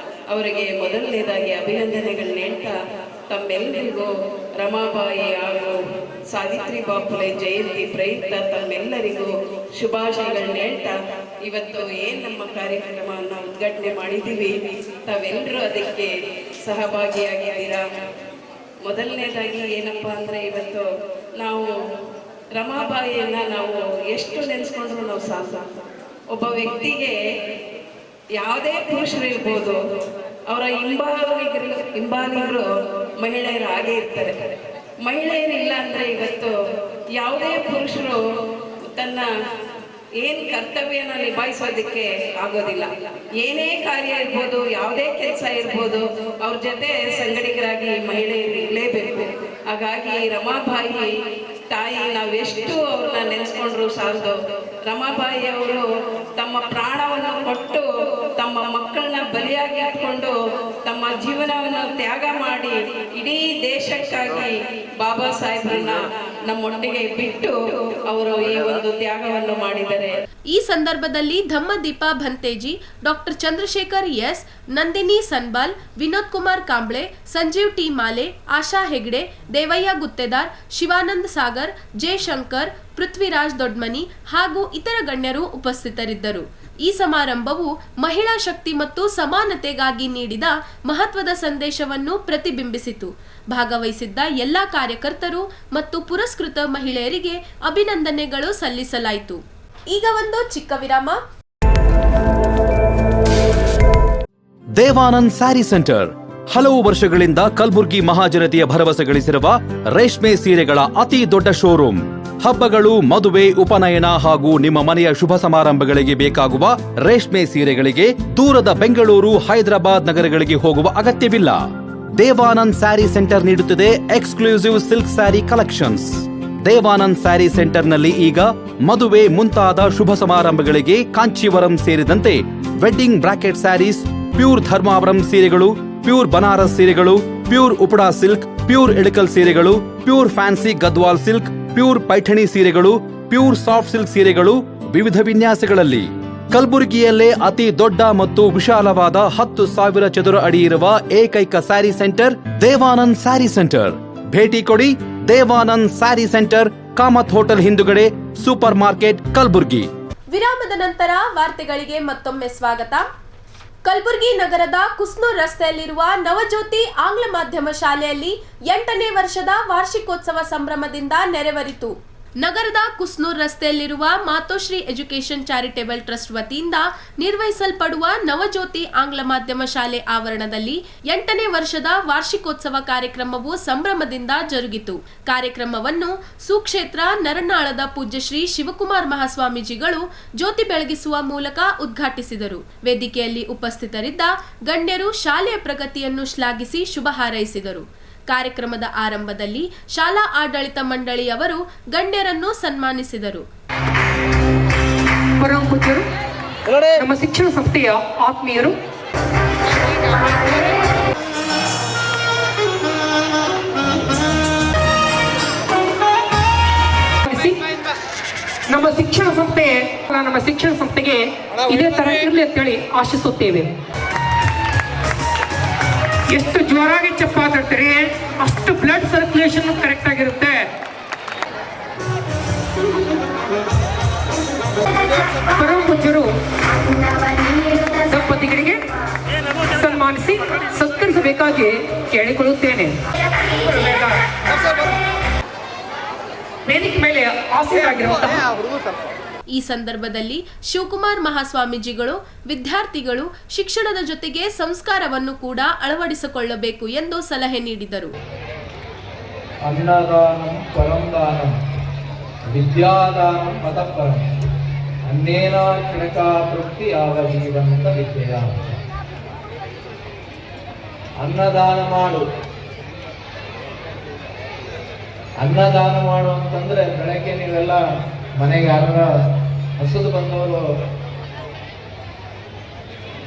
ಅವರಿಗೆ ಮೊದಲನೇದಾಗಿ ಅಭಿನಂದನೆಗಳನ್ನ ಹೇಳ್ತಾ ತಮ್ಮೆಲ್ಲರಿಗೂ ರಮಾಬಾಯಿ ಹಾಗೂ ಸಾವಿತ್ರಿಬಾ ಫುಲೆ ಜಯಂತಿ ಪ್ರಯುಕ್ತ ತಮ್ಮೆಲ್ಲರಿಗೂ ಶುಭಾಶಯಗಳನ್ನ ಹೇಳ್ತಾ ಇವತ್ತು ಏನು ನಮ್ಮ ಕಾರ್ಯಕ್ರಮವನ್ನು ಉದ್ಘಾಟನೆ ಮಾಡಿದ್ದೀವಿ, ತಾವೆಲ್ಲರೂ ಅದಕ್ಕೆ ಸಹಭಾಗಿಯಾಗಿದ್ದೀರಾ. ಮೊದಲನೇದಾಗಿ ಏನಪ್ಪ ಅಂದರೆ, ಇವತ್ತು ನಾವು ರಮಾಬಾಯಿಯನ್ನು ನಾವು ಎಷ್ಟು ನೆನೆಸ್ಕೊಂಡ್ರು ನಾವು ಸಾಕು. ಒಬ್ಬ ವ್ಯಕ್ತಿಗೆ ಯಾವುದೇ ಪುರುಷರು ಇರ್ಬೋದು, ಅವರ ಹಿಂಬಾಲಿಗರು ಮಹಿಳೆಯರು ಹಾಗೆ ಇರ್ತಾರೆ. ಮಹಿಳೆಯರು ಇಲ್ಲ ಅಂದರೆ ಇವತ್ತು ಯಾವುದೇ ಪುರುಷರು ತನ್ನ ಏನು ಕರ್ತವ್ಯನ ನಿಭಾಯಿಸೋದಕ್ಕೆ ಆಗೋದಿಲ್ಲ. ಏನೇ ಕಾರ್ಯ ಇರ್ಬೋದು, ಯಾವುದೇ ಕೆಲಸ ಇರ್ಬೋದು, ಅವ್ರ ಜೊತೆ ಸಂಗಡಿಗರಾಗಿ ಮಹಿಳೆಯರು ಇರಲೇಬೇಕು. ಹಾಗಾಗಿ ರಮಾಬಾಯಿ ತಾಯಿ ನಾವೆಷ್ಟು ಅವ್ರನ್ನ ನೆನೆಸ್ಕೊಂಡ್ರು ಸಾಲದು. ರಮಾಬಾಯಿ ಅವರು ತಮ್ಮ ಪ್ರಾಣವನ್ನು ಕೊಟ್ಟು ತಮ್ಮ ಮಕ್ಕಳನ್ನ ಬಲಿಯಾಗಿ ಇಟ್ಕೊಂಡು ತಮ್ಮ ಜೀವನವನ್ನು ತ್ಯಾಗ ಮಾಡಿ ಇಡೀ ದೇಶಕ್ಕಾಗಿ ಬಾಬಾ ಸಾಹೇಬ್ರನ್ನ ನಮ್ಮೊಟ್ಟಿಗೆ ಬಿಟ್ಟು ಅವರು ಈ ಒಂದು ತ್ಯಾಗವನ್ನು ಮಾಡಿದ್ದಾರೆ. ಈ ಸಂದರ್ಭದಲ್ಲಿ Dhammadeepa Bhanteji, doctor Chandrashekar S, Nandini Sanbal, Vinod Kumar Kamble, Sanjeev T Male, Asha Hegde, Devaiah Guttedar, Shivanand Sagar, Jaishankar, Prithviraj Dodmani ಹಾಗೂ ಇತರ ಗಣ್ಯರು ಉಪಸ್ಥಿತರಿದ್ದರು. ಈ ಸಮಾರಂಭವು ಮಹಿಳಾ ಶಕ್ತಿ ಮತ್ತು ಸಮಾನತೆಗಾಗಿ ನೀಡಿದ ಮಹತ್ವದ ಸಂದೇಶವನ್ನು ಪ್ರತಿಬಿಂಬಿಸಿತು. ಭಾಗವಹಿಸಿದ್ದ ಎಲ್ಲಾ ಕಾರ್ಯಕರ್ತರು ಮತ್ತು ಪುರಸ್ಕೃತ ಮಹಿಳೆಯರಿಗೆ ಅಭಿನಂದನೆಗಳು ಸಲ್ಲಿಸಲಾಯಿತು. ಈಗ ಒಂದು ಚಿಕ್ಕ ವಿರಾಮ. ದೇವಾನಂದ್ ಸ್ಯಾರಿ ಸೆಂಟರ್ ಹಲವು ವರ್ಷಗಳಿಂದ ಕಲಬುರ್ಗಿ ಮಹಾಜನತೆಯ ಭರವಸೆ ಗಳಿಸಿರುವ ರೇಷ್ಮೆ ಸೀರೆಗಳ ಅತಿ ದೊಡ್ಡ ಶೋರೂಮ್. ಹಬ್ಬಗಳು, ಮದುವೆ, ಉಪನಯನ ಹಾಗೂ ನಿಮ್ಮ ಮನೆಯ ಶುಭ ಸಮಾರಂಭಗಳಿಗೆ ಬೇಕಾಗುವ ರೇಷ್ಮೆ ಸೀರೆಗಳಿಗೆ ದೂರದ ಬೆಂಗಳೂರು, ಹೈದರಾಬಾದ್ ನಗರಗಳಿಗೆ ಹೋಗುವ ಅಗತ್ಯವಿಲ್ಲ. ದೇವಾನಂದ್ ಸ್ಯಾರಿ ಸೆಂಟರ್ ನೀಡುತ್ತಿದೆ exclusive silk sari collections. Devanand sari ಸೆಂಟರ್ನಲ್ಲಿ ಈಗ ಮದುವೆ ಮುಂತಾದ ಶುಭ ಸಮಾರಂಭಗಳಿಗೆ ಕಾಂಚೀವರಂ ಸೇರಿದಂತೆ wedding brocade saris, pure Dharmavaram ಸೀರೆಗಳು, ಪ್ಯೂರ್ ಬನಾರಸ್ ಸೀರೆಗಳು, pure Uppada silk, pure Ilkal ಸೀರೆಗಳು, pure fancy Gadwal silk, pure Paithani ಸೀರೆಗಳು, ಪ್ಯೂರ್ ಸಾಫ್ಟ್ ಸಿಲ್ಕ್ ಸೀರೆಗಳು ವಿವಿಧ ವಿನ್ಯಾಸಗಳಲ್ಲಿ. ಕಲಬುರಗಿಯಲ್ಲೇ ಅತಿ ದೊಡ್ಡ ಮತ್ತು ವಿಶಾಲವಾದ 10,000 ಚದುರ ಅಡಿ ಇರುವ ಏಕೈಕ ಸ್ಯಾರಿ ಸೆಂಟರ್ ದೇವಾನಂದ್ ಸ್ಯಾರಿ ಸೆಂಟರ್. ಭೇಟಿ ಕೊಡಿ. ದೇವಾನಂದ್ ಸ್ಯಾರಿ ಸೆಂಟರ್, ಕಾಮತ್ ಹೋಟೆಲ್ ಹಿಂದುಗಡೆ, ಸೂಪರ್ ಮಾರ್ಕೆಟ್, ಕಲಬುರ್ಗಿ. ವಿರಾಮದ ನಂತರ ವಾರ್ತೆಗಳಿಗೆ ಮತ್ತೊಮ್ಮೆ ಸ್ವಾಗತ. ಕಲಬುರಗಿ ನಗರದ ಕುಸ್ನೂರ್ ರಸ್ತೆಯಲ್ಲಿರುವ ನವಜ್ಯೋತಿ ಆಂಗ್ಲ ಮಾಧ್ಯಮ ಶಾಲೆಯಲ್ಲಿ 8ನೇ ವರ್ಷದ ವಾರ್ಷಿಕೋತ್ಸವ ಸಂಭ್ರಮದಿಂದ ನೆರವೇರಿತು. ನಗರದ ಕುಸ್ನೂರ್ ರಸ್ತೆಯಲ್ಲಿರುವ ಮಾತೋಶ್ರೀ ಎಜುಕೇಷನ್ ಚಾರಿಟೇಬಲ್ ಟ್ರಸ್ಟ್ ವತಿಯಿಂದ ನಿರ್ವಹಿಸಲ್ಪಡುವ ನವಜ್ಯೋತಿ ಆಂಗ್ಲ ಮಾಧ್ಯಮ ಶಾಲೆ ಆವರಣದಲ್ಲಿ 8ನೇ ವರ್ಷದ ವಾರ್ಷಿಕೋತ್ಸವ ಕಾರ್ಯಕ್ರಮವು ಸಂಭ್ರಮದಿಂದ ಜರುಗಿತು. ಕಾರ್ಯಕ್ರಮವನ್ನು ಸುಕ್ಷೇತ್ರ ನರನಾಳದ ಪೂಜ್ಯ ಶ್ರೀ ಶಿವಕುಮಾರ್ ಮಹಾಸ್ವಾಮೀಜಿಗಳು ಜ್ಯೋತಿ ಬೆಳಗಿಸುವ ಮೂಲಕ ಉದ್ಘಾಟಿಸಿದರು. ವೇದಿಕೆಯಲ್ಲಿ ಉಪಸ್ಥಿತರಿದ್ದ ಗಣ್ಯರು ಶಾಲೆಯ ಪ್ರಗತಿಯನ್ನು ಶ್ಲಾಘಿಸಿ ಶುಭ ಹಾರೈಸಿದರು. ಕಾರ್ಯಕ್ರಮದ ಆರಂಭದಲ್ಲಿ ಶಾಲಾ ಆಡಳಿತ ಮಂಡಳಿಯವರು ಗಣ್ಯರನ್ನು ಸನ್ಮಾನಿಸಿದರು. ನಮ್ಮ ಶಿಕ್ಷಣ ಸಂಸ್ಥೆಯ ಆತ್ಮೀಯರು, ನಮ್ಮ ಶಿಕ್ಷಣ ಸಂಸ್ಥೆಗೆ ಇದೇ ತರ ಇರಲಿ ಅಂತೇಳಿ ಆಶಿಸುತ್ತೇವೆ. ಎಷ್ಟು ಜೋರಾಗಿ ಚಪ್ಪಾಡ್ತಾರೆ ಅಷ್ಟು ಬ್ಲಡ್ ಸರ್ಕ್ಯುಲೇಷನ್ ಕರೆಕ್ಟ್ ಆಗಿರುತ್ತೆ. ಪರಮ ಪೂಜ್ಯರು ದಂಪತಿಗಳಿಗೆ ಸನ್ಮಾನಿಸಿ ಸತ್ಕರಿಸಬೇಕಾಗಿ ಕೇಳಿಕೊಳ್ಳುತ್ತೇನೆ. ವೇದಿಕೆ ಮೇಲೆ ಆಸೀನರಾಗಿರುವಂತಹ ಈ ಸಂದರ್ಭದಲ್ಲಿ ಶಿವಕುಮಾರ್ ಮಹಾಸ್ವಾಮೀಜಿಗಳು ವಿದ್ಯಾರ್ಥಿಗಳು ಶಿಕ್ಷಣದ ಜೊತೆಗೆ ಸಂಸ್ಕಾರವನ್ನು ಕೂಡ ಅಳವಡಿಸಿಕೊಳ್ಳಬೇಕು ಎಂದು ಸಲಹೆ ನೀಡಿದರು. ಅನ್ನದಾನಂ ಪರಂದಾನಂ ವಿದ್ಯಾದಾನಂ ಮತಪರಂ ಅನ್ನೇನ ಕ್ಷಣಕಾ ತೃಪ್ತಿ ಆವಜೀವಂತ ವಿದ್ಯೆಯ. ಅನ್ನದಾನ ಮಾಡು ಅಂತಂದ್ರೆ ಬೆಳಗ್ಗೆ ನೀವೆಲ್ಲ ಮನೆಗೆ ಯಾರ ಹಸದು ಬಂದವರು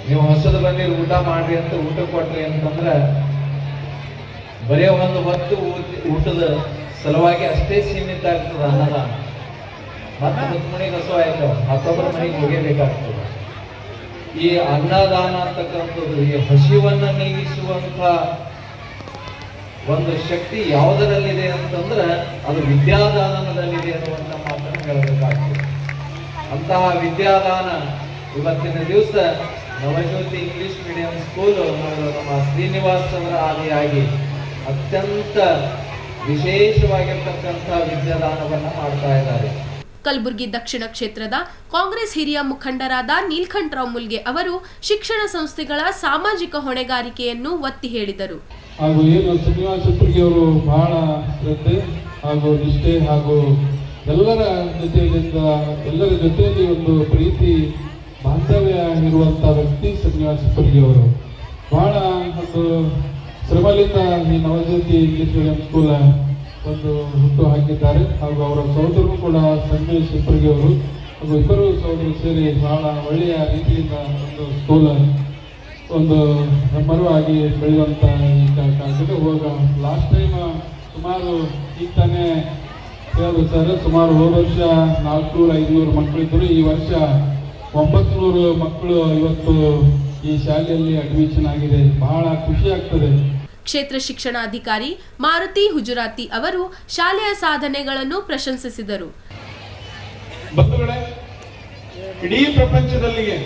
ನೀವು ಹಸದು ಬಂದಿರು ಊಟ ಮಾಡ್ರಿ ಅಂತ ಊಟ ಕೊಟ್ರಿ ಅಂತಂದ್ರೆ ಬರೀ ಒಂದು ಹೊತ್ತು ಊಟದ ಸಲುವಾಗಿ ಅಷ್ಟೇ ಸೀಮಿತ ಆಗ್ತದೆ ಅನ್ನದಾನ. ಮತ್ತೆ 10 ಮನೆಗೆ ಹಸು ಆಯ್ತು, ಮತ್ತೊಬ್ಬರ ಮನೆಗೆ ಹೋಗೇಬೇಕಾಗ್ತದೆ. ಈ ಅನ್ನದಾನ ಅಂತಕ್ಕಂಥದ್ದು ಈ ಹಸಿವನ್ನ ನೀಗಿಸುವಂತ ಒಂದು ಶಕ್ತಿ ಯಾವುದರಲ್ಲಿದೆ ಅಂತಂದ್ರೆ ಅದು ವಿದ್ಯಾದಾನದಲ್ಲಿದೆ ಅನ್ನುವಂಥ ಮಾತನ್ನು ಹೇಳಬೇಕಾಗ್ತದೆ. ಅಂತಹ ವಿದ್ಯಾದಾನ ಇವತ್ತಿನ ದಿವಸ ನವಜ್ಯೋತಿ ಇಂಗ್ಲಿಷ್ ಮೀಡಿಯಂ ಸ್ಕೂಲು ನಮ್ಮ ಶ್ರೀನಿವಾಸ್ ಅವರ ಆದಿಯಾಗಿ ಅತ್ಯಂತ ವಿಶೇಷವಾಗಿರ್ತಕ್ಕಂಥ ವಿದ್ಯಾದಾನವನ್ನು ಮಾಡ್ತಾ ಇದ್ದಾರೆ. ಕಲಬುರಗಿ ದಕ್ಷಿಣ ಕ್ಷೇತ್ರದ ಕಾಂಗ್ರೆಸ್ ಹಿರಿಯ ಮುಖಂಡರಾದ ನೀಲಕಂಠರಾವ್ ಮುಲ್ಗೆ ಅವರು ಶಿಕ್ಷಣ ಸಂಸ್ಥೆಗಳ ಸಾಮಾಜಿಕ ಹೊಣೆಗಾರಿಕೆಯನ್ನು ಒತ್ತಿ ಹೇಳಿದರು. ಹಾಗೂ ಏನು ಶ್ರೀನಿವಾಸ ಹಿಪ್ಪರಗಿ ಅವರು ಬಹಳ ಶ್ರದ್ಧೆ ಹಾಗೂ ನಿಷ್ಠೆ ಹಾಗೂ ಎಲ್ಲರ ಜೊತೆಯಲ್ಲಿ ಒಂದು ಪ್ರೀತಿ ಬಾಂಧವ್ಯ ಇರುವಂಥ ವ್ಯಕ್ತಿ ಶ್ರೀನಿವಾಸ ಹಿಪ್ಪರಗಿ ಅವರು. ಬಹಳ ಒಂದು ಶ್ರಮದಿಂದ ಈ ನವಜ್ಯೋತಿ ಇಂಗ್ಲಿಷ್ ಮೀಡಿಯಂ ಸ್ಕೂಲ್ ಒಂದು ಹುಟ್ಟು ಹಾಕಿದ್ದಾರೆ. ಹಾಗೂ ಅವರ ಸಹೋದರರು ಕೂಡ ಸಂಗಮೇಶ್ ಹಿಪ್ಪರಗಿ ಅವರು ಹಾಗೂ ಇಬ್ಬರು ಸಹೋದರರು ಸೇರಿ ಬಹಳ ಒಳ್ಳೆಯ ರೀತಿಯಿಂದ ಒಂದು ಸ್ಕೂಲ್ ಒಂದು ಮರುವಾಗಿ ಬೆಳೆಯುವಂಥ ಹೋಗ ಲಾಸ್ಟ್ ಟೈಮ್ ಸುಮಾರು ಈಗ ತಾನೇ ಹೇಳಿದ್ರು ಸರ್, ಸುಮಾರು ಹೋದ ವರ್ಷ 400-500 ಮಕ್ಕಳಿದ್ದರು. ಈ ವರ್ಷ 900 ಮಕ್ಕಳು ಇವತ್ತು ಈ ಶಾಲೆಯಲ್ಲಿ ಅಡ್ಮಿಷನ್ ಆಗಿದೆ. ಬಹಳ ಖುಷಿ ಆಗ್ತದೆ. ಕ್ಷೇತ್ರ ಶಿಕ್ಷಣಾಧಿಕಾರಿ ಮಾರುತಿ ಹುಜುರಾತಿ ಅವರು ಶಾಲೆಯ ಸಾಧನೆಗಳನ್ನು ಪ್ರಶಂಸಿಸಿದರು. ಬಂಧುಗಳೇ, ಇಡೀ ಪ್ರಪಂಚದಲ್ಲಿಯೇ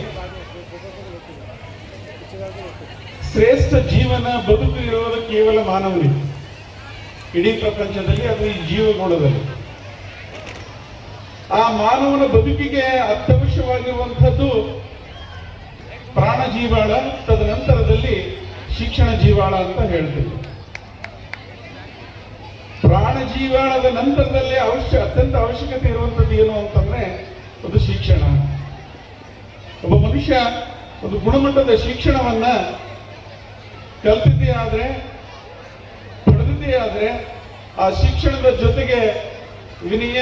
ಶ್ರೇಷ್ಠ ಜೀವನ ಬದುಕು ಇರುವುದು ಕೇವಲ ಮಾನವರಿಗೆ. ಇಡೀ ಪ್ರಪಂಚದಲ್ಲಿ ಅದು ಈ ಜೀವಗೋಳದಲ್ಲಿ ಆ ಮಾನವನ ಬದುಕಿಗೆ ಅತ್ಯವಶ್ಯವಾಗಿರುವಂಥದ್ದು ಪ್ರಾಣ ಜೀವಾಳ, ತದನಂತರದಲ್ಲಿ ಶಿಕ್ಷಣ ಜೀವಾಳ ಅಂತ ಹೇಳ್ತೀವಿ. ಪ್ರಾಣ ಜೀವಾಳದ ನಂತರದಲ್ಲಿ ಅತ್ಯಂತ ಅವಶ್ಯಕತೆ ಇರುವಂಥದ್ದು ಏನು ಅಂತಂದ್ರೆ ಒಂದು ಶಿಕ್ಷಣ. ಒಬ್ಬ ಮನುಷ್ಯ ಒಂದು ಗುಣಮಟ್ಟದ ಶಿಕ್ಷಣವನ್ನ ಕಲ್ತಿದ್ದೇ ಆದ್ರೆ, ಪಡೆದಿದ್ದೇ ಆದ್ರೆ, ಆ ಶಿಕ್ಷಣದ ಜೊತೆಗೆ ವಿನಯ,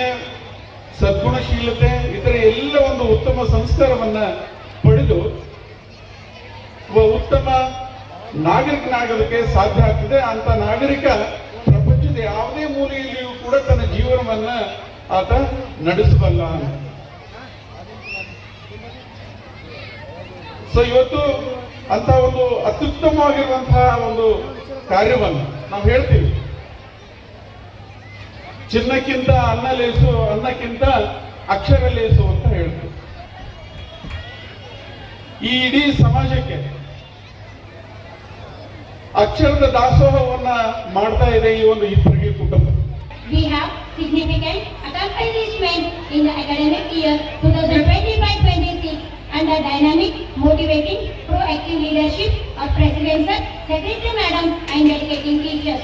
ಸದ್ಗುಣಶೀಲತೆ, ಇತರ ಎಲ್ಲ ಒಂದು ಉತ್ತಮ ಸಂಸ್ಕಾರವನ್ನ ಪಡೆದು ಉತ್ತಮ ನಾಗರಿಕನಾಗೋದಕ್ಕೆ ಸಾಧ್ಯ ಆಗ್ತದೆ. ಅಂತ ನಾಗರಿಕ ಪ್ರಪಂಚದ ಯಾವುದೇ ಮೂಲೆಯಲ್ಲಿಯೂ ಕೂಡ ತನ್ನ ಜೀವನವನ್ನ ಆತ ನಡೆಸಬಲ್ಲ. ಸೊ ಇವತ್ತು ಅಂತ ಒಂದು ಅತ್ಯುತ್ತಮವಾಗಿರುವಂತಹ ಒಂದು ಕಾರ್ಯವನ್ನು ನಾವು ಹೇಳ್ತೀವಿ. ಚಿನ್ನಕ್ಕಿಂತ ಅನ್ನ ಲೇಸು, ಅನ್ನಕ್ಕಿಂತ ಅಕ್ಷರ ಲೇಸು ಅಂತ ಹೇಳ್ತೀವಿ. ಈ ಇಡೀ ಸಮಾಜಕ್ಕೆ ಅಕ್ಷರದ ದಾಸೋಹವನ್ನ ಮಾಡ್ತಾ ಇದೆ ಈ ಒಂದು ಹಿಪ್ಪರಗಿ ಕುಟುಂಬ. We have significant accomplishment in the academic year 2025-26 under dynamic, motivating, proactive leadership of President Sir, Secretary Madam and dedicating teachers.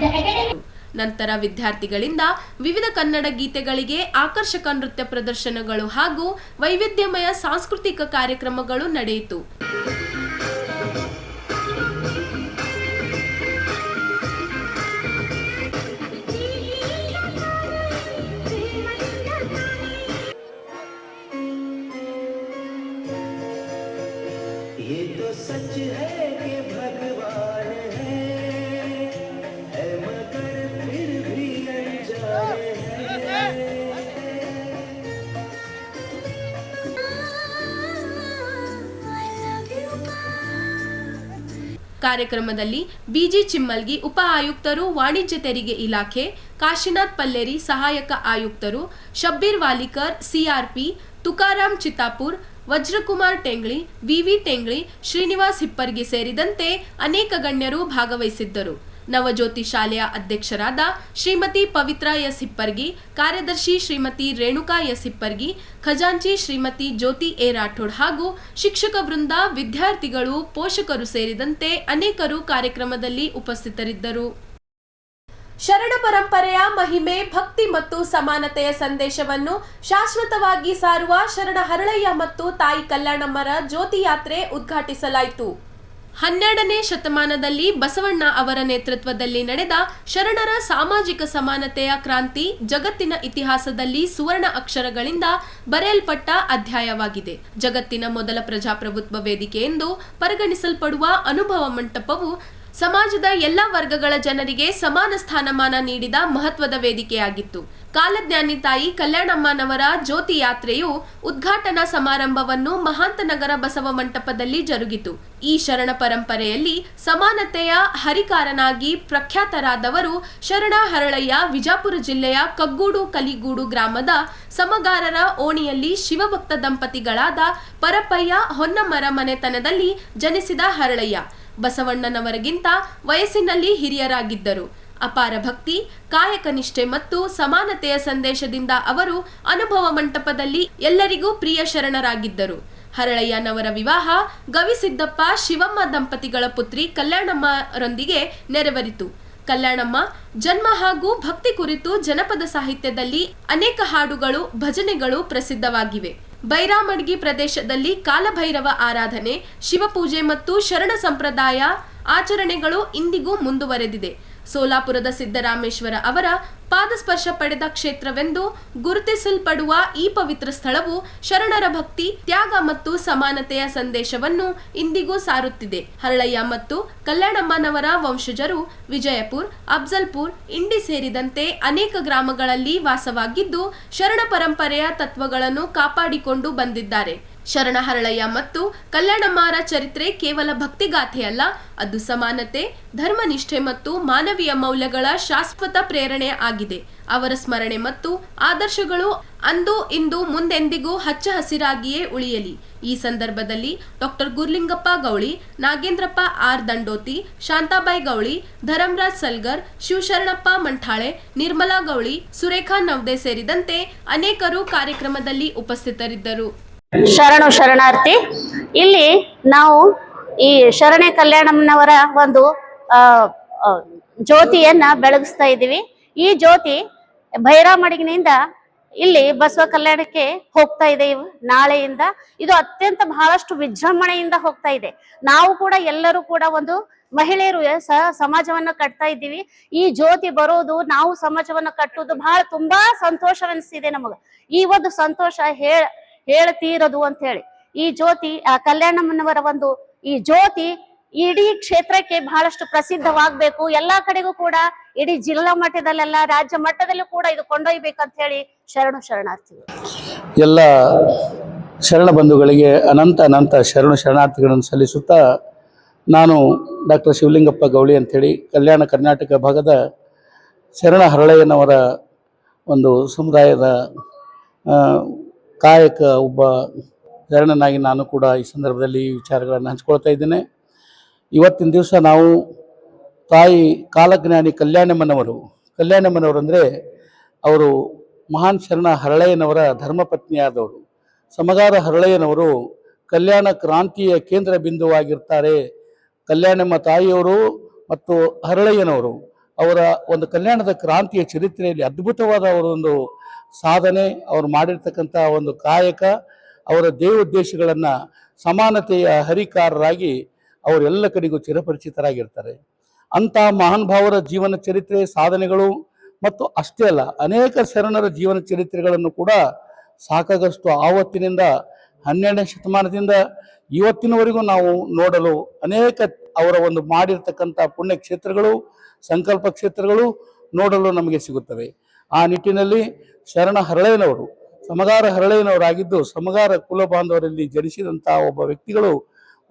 The academic ನಂತರ ವಿದ್ಯಾರ್ಥಿಗಳಿಂದ ವಿವಿಧ ಕನ್ನಡ ಗೀತೆಗಳಿಗೆ ಆಕರ್ಷಕ ನೃತ್ಯ ಪ್ರದರ್ಶನಗಳು ಹಾಗೂ ವೈವಿಧ್ಯಮಯ ಸಾಂಸ್ಕೃತಿಕ ಕಾರ್ಯಕ್ರಮಗಳು ನಡೆಯಿತು. ಕಾರ್ಯಕ್ರಮದಲ್ಲಿ ಬಿಜಿ ಚಿಮ್ಮಲ್ಗಿ ಉಪ ಆಯುಕ್ತರು, ವಾಣಿಜ್ಯ ತೆರಿಗೆ ಇಲಾಖೆ, ಕಾಶಿನಾಥ್ ಪಲ್ಲೇರಿ ಸಹಾಯಕ ಆಯುಕ್ತರು, ಶಬ್ಬೀರ್ ವಾಲಿಕರ್ ಸಿಆರ್ಪಿ, ತುಕಾರಾಮ್ ಚಿತ್ತಾಪುರ್, ವಜ್ರಕುಮಾರ್ ಟೆಂಗ್ಳಿ, ವಿವಿ ಟೆಂಗ್ಳಿ, ಶ್ರೀನಿವಾಸ್ ಹಿಪ್ಪರಗಿ ಸೇರಿದಂತೆ ಅನೇಕ ಗಣ್ಯರು ಭಾಗವಹಿಸಿದ್ದರು. ನವಜ್ಯೋತಿ ಶಾಲೆಯ ಅಧ್ಯಕ್ಷರಾದ ಶ್ರೀಮತಿ ಪವಿತ್ರ ಎಸ್ ಹಿಪ್ಪರಗಿ, ಕಾರ್ಯದರ್ಶಿ ಶ್ರೀಮತಿ ರೇಣುಕಾ ಎಸ್ ಹಿಪ್ಪರಗಿ, ಖಜಾಂಚಿ ಶ್ರೀಮತಿ ಜ್ಯೋತಿ ಎ ರಾಠೋಡ್ ಹಾಗೂ ಶಿಕ್ಷಕ ವೃಂದ, ವಿದ್ಯಾರ್ಥಿಗಳು, ಪೋಷಕರು ಸೇರಿದಂತೆ ಅನೇಕರು ಕಾರ್ಯಕ್ರಮದಲ್ಲಿ ಉಪಸ್ಥಿತರಿದ್ದರು. ಶರಣ ಪರಂಪರೆಯ ಮಹಿಮೆ, ಭಕ್ತಿ ಮತ್ತು ಸಮಾನತೆಯ ಸಂದೇಶವನ್ನು ಶಾಶ್ವತವಾಗಿ ಸಾರುವ ಶರಣ ಹರಳಯ್ಯ ಮತ್ತು ತಾಯಿ ಕಲ್ಯಾಣಮ್ಮರ ಜ್ಯೋತಿ ಯಾತ್ರೆ ಉದ್ಘಾಟಿಸಲಾಯಿತು. 12ನೇ ಶತಮಾನದಲ್ಲಿ ಬಸವಣ್ಣ ಅವರ ನೇತೃತ್ವದಲ್ಲಿ ನಡೆದ ಶರಣರ ಸಾಮಾಜಿಕ ಸಮಾನತೆಯ ಕ್ರಾಂತಿ ಜಗತ್ತಿನ ಇತಿಹಾಸದಲ್ಲಿ ಸುವರ್ಣ ಅಕ್ಷರಗಳಿಂದ ಬರೆಯಲ್ಪಟ್ಟ ಅಧ್ಯಾಯವಾಗಿದೆ. ಜಗತ್ತಿನ ಮೊದಲ ಪ್ರಜಾಪ್ರಭುತ್ವ ವೇದಿಕೆ ಎಂದು ಪರಿಗಣಿಸಲ್ಪಡುವ ಅನುಭವ ಮಂಟಪವು ಸಮಾಜದ ಎಲ್ಲ ವರ್ಗಗಳ ಜನರಿಗೆ ಸಮಾನ ಸ್ಥಾನಮಾನ ನೀಡಿದ ಮಹತ್ವದ ವೇದಿಕೆಯಾಗಿತ್ತು. ಕಾಲಜ್ಞಾನಿ ತಾಯಿ ಕಲ್ಯಾಣಮ್ಮನವರ ಜ್ಯೋತಿ ಯಾತ್ರೆಯು ಉದ್ಘಾಟನಾ ಸಮಾರಂಭವನ್ನು ಮಹಾಂತನಗರ ಬಸವ ಮಂಟಪದಲ್ಲಿ ಜರುಗಿತು. ಈ ಶರಣ ಪರಂಪರೆಯಲ್ಲಿ ಸಮಾನತೆಯ ಹರಿಕಾರನಾಗಿ ಪ್ರಖ್ಯಾತರಾದವರು ಶರಣ ಹರಳಯ್ಯ ವಿಜಾಪುರ ಜಿಲ್ಲೆಯ ಕಗ್ಗೂಡು ಕಲಿಗೂಡು ಗ್ರಾಮದ ಸಮಗಾರರ ಓಣಿಯಲ್ಲಿ ಶಿವಭಕ್ತ ದಂಪತಿಗಳಾದ ಪರಪಯ್ಯ ಹೊನ್ನಮರ ಮನೆತನದಲ್ಲಿ ಜನಿಸಿದ ಹರಳಯ್ಯ ಬಸವಣ್ಣನವರಿಗಿಂತ ವಯಸ್ಸಿನಲ್ಲಿ ಹಿರಿಯರಾಗಿದ್ದರು. ಅಪಾರ ಭಕ್ತಿ, ಕಾಯಕ ನಿಷ್ಠೆ ಮತ್ತು ಸಮಾನತೆಯ ಸಂದೇಶದಿಂದ ಅವರು ಅನುಭವ ಮಂಟಪದಲ್ಲಿ ಎಲ್ಲರಿಗೂ ಪ್ರಿಯ ಶರಣರಾಗಿದ್ದರು. ಹರಳಯ್ಯನವರ ವಿವಾಹ ಗವಿಸಿದ್ದಪ್ಪ ಶಿವಮ್ಮ ದಂಪತಿಗಳ ಪುತ್ರಿ ಕಲ್ಯಾಣಮ್ಮರೊಂದಿಗೆ ನೆರವೇರಿತು. ಕಲ್ಯಾಣಮ್ಮ ಜನ್ಮ ಹಾಗೂ ಭಕ್ತಿ ಕುರಿತು ಜನಪದ ಸಾಹಿತ್ಯದಲ್ಲಿ ಅನೇಕ ಹಾಡುಗಳು, ಭಜನೆಗಳು ಪ್ರಸಿದ್ಧವಾಗಿವೆ. ಬೈರಾಮಡ್ಗಿ ಪ್ರದೇಶದಲ್ಲಿ ಕಾಲಭೈರವ ಆರಾಧನೆ, ಶಿವಪೂಜೆ ಮತ್ತು ಶರಣ ಸಂಪ್ರದಾಯ ಆಚರಣೆಗಳು ಇಂದಿಗೂ ಮುಂದುವರೆದಿದೆ. ಸೋಲಾಪುರದ ಸಿದ್ದರಾಮೇಶ್ವರ ಅವರ ಪಾದಸ್ಪರ್ಶ ಪಡೆದ ಕ್ಷೇತ್ರವೆಂದು ಗುರುತಿಸಲ್ಪಡುವ ಈ ಪವಿತ್ರ ಸ್ಥಳವು ಶರಣರ ಭಕ್ತಿ, ತ್ಯಾಗ ಮತ್ತು ಸಮಾನತೆಯ ಸಂದೇಶವನ್ನು ಇಂದಿಗೂ ಸಾರುತ್ತಿದೆ. ಹರಳಯ್ಯ ಮತ್ತು ಕಲ್ಯಾಣಮ್ಮನವರ ವಂಶಜರು ವಿಜಯಪುರ, ಅಫ್ಜಲ್ಪುರ್, ಇಂಡಿ ಸೇರಿದಂತೆ ಅನೇಕ ಗ್ರಾಮಗಳಲ್ಲಿ ವಾಸವಾಗಿದ್ದು ಶರಣ ಪರಂಪರೆಯ ತತ್ವಗಳನ್ನು ಕಾಪಾಡಿಕೊಂಡು ಬಂದಿದ್ದಾರೆ. ಶರಣ ಹರಳಯ್ಯ ಮತ್ತು ಕಲ್ಯಾಣಮ್ಮರ ಚರಿತ್ರೆ ಕೇವಲ ಭಕ್ತಿಗಾಥೆಯಲ್ಲ, ಅದು ಸಮಾನತೆ, ಧರ್ಮನಿಷ್ಠೆ ಮತ್ತು ಮಾನವೀಯ ಮೌಲ್ಯಗಳ ಶಾಶ್ವತ ಪ್ರೇರಣೆ ಆಗಿದೆ. ಅವರ ಸ್ಮರಣೆ ಮತ್ತು ಆದರ್ಶಗಳು ಅಂದು ಇಂದು ಮುಂದೆಂದಿಗೂ ಹಚ್ಚ ಹಸಿರಾಗಿಯೇ ಉಳಿಯಲಿ. ಈ ಸಂದರ್ಭದಲ್ಲಿ ಡಾಕ್ಟರ್ ಗುರ್ಲಿಂಗಪ್ಪ ಗೌಳಿ, ನಾಗೇಂದ್ರಪ್ಪ ಆರ್ ದಂಡೋತಿ, ಶಾಂತಾಬಾಯಿ ಗೌಳಿ, ಧರಂರಾಜ್ ಸಲ್ಗರ್, ಶಿವಶರಣಪ್ಪ ಮಂಠಾಳೆ, ನಿರ್ಮಲಾ ಗೌಳಿ, ಸುರೇಖಾ ನವದೆ ಸೇರಿದಂತೆ ಅನೇಕರು ಕಾರ್ಯಕ್ರಮದಲ್ಲಿ ಉಪಸ್ಥಿತರಿದ್ದರು. ಶರಣು ಶರಣಾರ್ಥಿ. ಇಲ್ಲಿ ನಾವು ಈ ಶರಣೆ ಕಲ್ಯಾಣಮ್ಮನವರ ಒಂದು ಜ್ಯೋತಿಯನ್ನ ಬೆಳಗಿಸ್ತಾ ಇದ್ದೀವಿ. ಈ ಜ್ಯೋತಿ ಬೈರಾಮಡಿಗಿನಿಂದ ಇಲ್ಲಿ ಬಸವ ಕಲ್ಯಾಣಕ್ಕೆ ಹೋಗ್ತಾ ಇದೆ. ನಾಳೆಯಿಂದ ಇದು ಅತ್ಯಂತ ಬಹಳಷ್ಟು ವಿಜೃಂಭಣೆಯಿಂದ ಹೋಗ್ತಾ ಇದೆ. ನಾವು ಕೂಡ ಎಲ್ಲರೂ ಕೂಡ ಒಂದು ಮಹಿಳೆಯರು ಸಮಾಜವನ್ನ ಕಟ್ತಾ ಇದ್ದೀವಿ. ಈ ಜ್ಯೋತಿ ಬರೋದು, ನಾವು ಸಮಾಜವನ್ನ ಕಟ್ಟುವುದು ಬಹಳ ತುಂಬಾ ಸಂತೋಷವೆನಿಸಿದೆ ನಮಗ. ಈ ಒಂದು ಸಂತೋಷ ಹೇಳ್ತೀರದು ಅಂತ ಹೇಳಿ ಈ ಜ್ಯೋತಿ ಕಲ್ಯಾಣಮ್ಮನವರ ಒಂದು ಈ ಜ್ಯೋತಿ ಇಡೀ ಕ್ಷೇತ್ರಕ್ಕೆ ಬಹಳಷ್ಟು ಪ್ರಸಿದ್ಧವಾಗಬೇಕು. ಎಲ್ಲಾ ಕಡೆಗೂ ಕೂಡ ಇಡೀ ಜಿಲ್ಲಾ ಮಟ್ಟದಲ್ಲೆಲ್ಲ ರಾಜ್ಯ ಮಟ್ಟದಲ್ಲೂ ಕೂಡ ಇದು ಕೊಂಡೊಯ್ಬೇಕಂತ ಹೇಳಿ ಶರಣು ಶರಣಾರ್ಥಿಗಳು. ಎಲ್ಲ ಶರಣ ಬಂಧುಗಳಿಗೆ ಅನಂತ ಶರಣು ಶರಣಾರ್ಥಿಗಳನ್ನು ಸಲ್ಲಿಸುತ್ತಾ, ನಾನು ಡಾಕ್ಟರ್ ಶಿವಲಿಂಗಪ್ಪ ಗೌಳಿ ಅಂಥೇಳಿ ಕಲ್ಯಾಣ ಕರ್ನಾಟಕ ಭಾಗದ ಶರಣ ಹರಳಯ್ಯನವರ ಒಂದು ಸಮುದಾಯದ ಕಾಯಕ ಒಬ್ಬ ಶರಣನಾಗಿ ನಾನು ಕೂಡ ಈ ಸಂದರ್ಭದಲ್ಲಿ ಈ ವಿಚಾರಗಳನ್ನು ಹಂಚ್ಕೊಳ್ತಾ ಇದ್ದೇನೆ. ಇವತ್ತಿನ ದಿವಸ ನಾವು ತಾಯಿ ಕಾಲಜ್ಞಾನಿ ಕಲ್ಯಾಣಮ್ಮನವರು ಅಂದರೆ ಅವರು ಮಹಾನ್ ಶರಣ ಹರಳಯ್ಯನವರ ಧರ್ಮಪತ್ನಿಯಾದವರು. ಸಮಗಾರ ಹರಳಯ್ಯನವರು ಕಲ್ಯಾಣ ಕ್ರಾಂತಿಯ ಕೇಂದ್ರ ಬಿಂದುವಾಗಿರ್ತಾರೆ. ಕಲ್ಯಾಣಮ್ಮ ತಾಯಿಯವರು ಮತ್ತು ಹರಳಯ್ಯನವರು ಅವರ ಒಂದು ಕಲ್ಯಾಣದ ಕ್ರಾಂತಿಯ ಚರಿತ್ರೆಯಲ್ಲಿ ಅದ್ಭುತವಾದ ಅವರೊಂದು ಸಾಧನೆ, ಅವರು ಮಾಡಿರ್ತಕ್ಕಂಥ ಒಂದು ಕಾಯಕ, ಅವರ ದೇವೋದ್ದೇಶಗಳನ್ನು ಸಮಾನತೆಯ ಹರಿಕಾರರಾಗಿ ಅವರೆಲ್ಲ ಕಡೆಗೂ ಚಿರಪರಿಚಿತರಾಗಿರ್ತಾರೆ. ಅಂಥ ಮಹಾನ್ ಭಾವರ ಜೀವನ ಚರಿತ್ರೆ, ಸಾಧನೆಗಳು ಮತ್ತು ಅಷ್ಟೇ ಅಲ್ಲ, ಅನೇಕ ಶರಣರ ಜೀವನ ಚರಿತ್ರೆಗಳನ್ನು ಕೂಡ ಸಾಕಾಗಷ್ಟು ಆವತ್ತಿನಿಂದ 12ನೇ ಶತಮಾನದಿಂದ ಇವತ್ತಿನವರೆಗೂ ನಾವು ನೋಡಲು ಅನೇಕ ಅವರ ಒಂದು ಮಾಡಿರ್ತಕ್ಕಂಥ ಪುಣ್ಯ ಕ್ಷೇತ್ರಗಳು, ಸಂಕಲ್ಪ ಕ್ಷೇತ್ರಗಳು ನೋಡಲು ನಮಗೆ ಸಿಗುತ್ತವೆ. ಆ ನಿಟ್ಟಿನಲ್ಲಿ ಶರಣ ಹರಳಯ್ಯನವರು ಸಮಗಾರ ಹರಳಯ್ಯನವರಾಗಿದ್ದು ಸಮಗಾರ ಕುಲ ಬಾಂಧವರಲ್ಲಿ ಜನಿಸಿದಂಥ ಒಬ್ಬ ವ್ಯಕ್ತಿಗಳು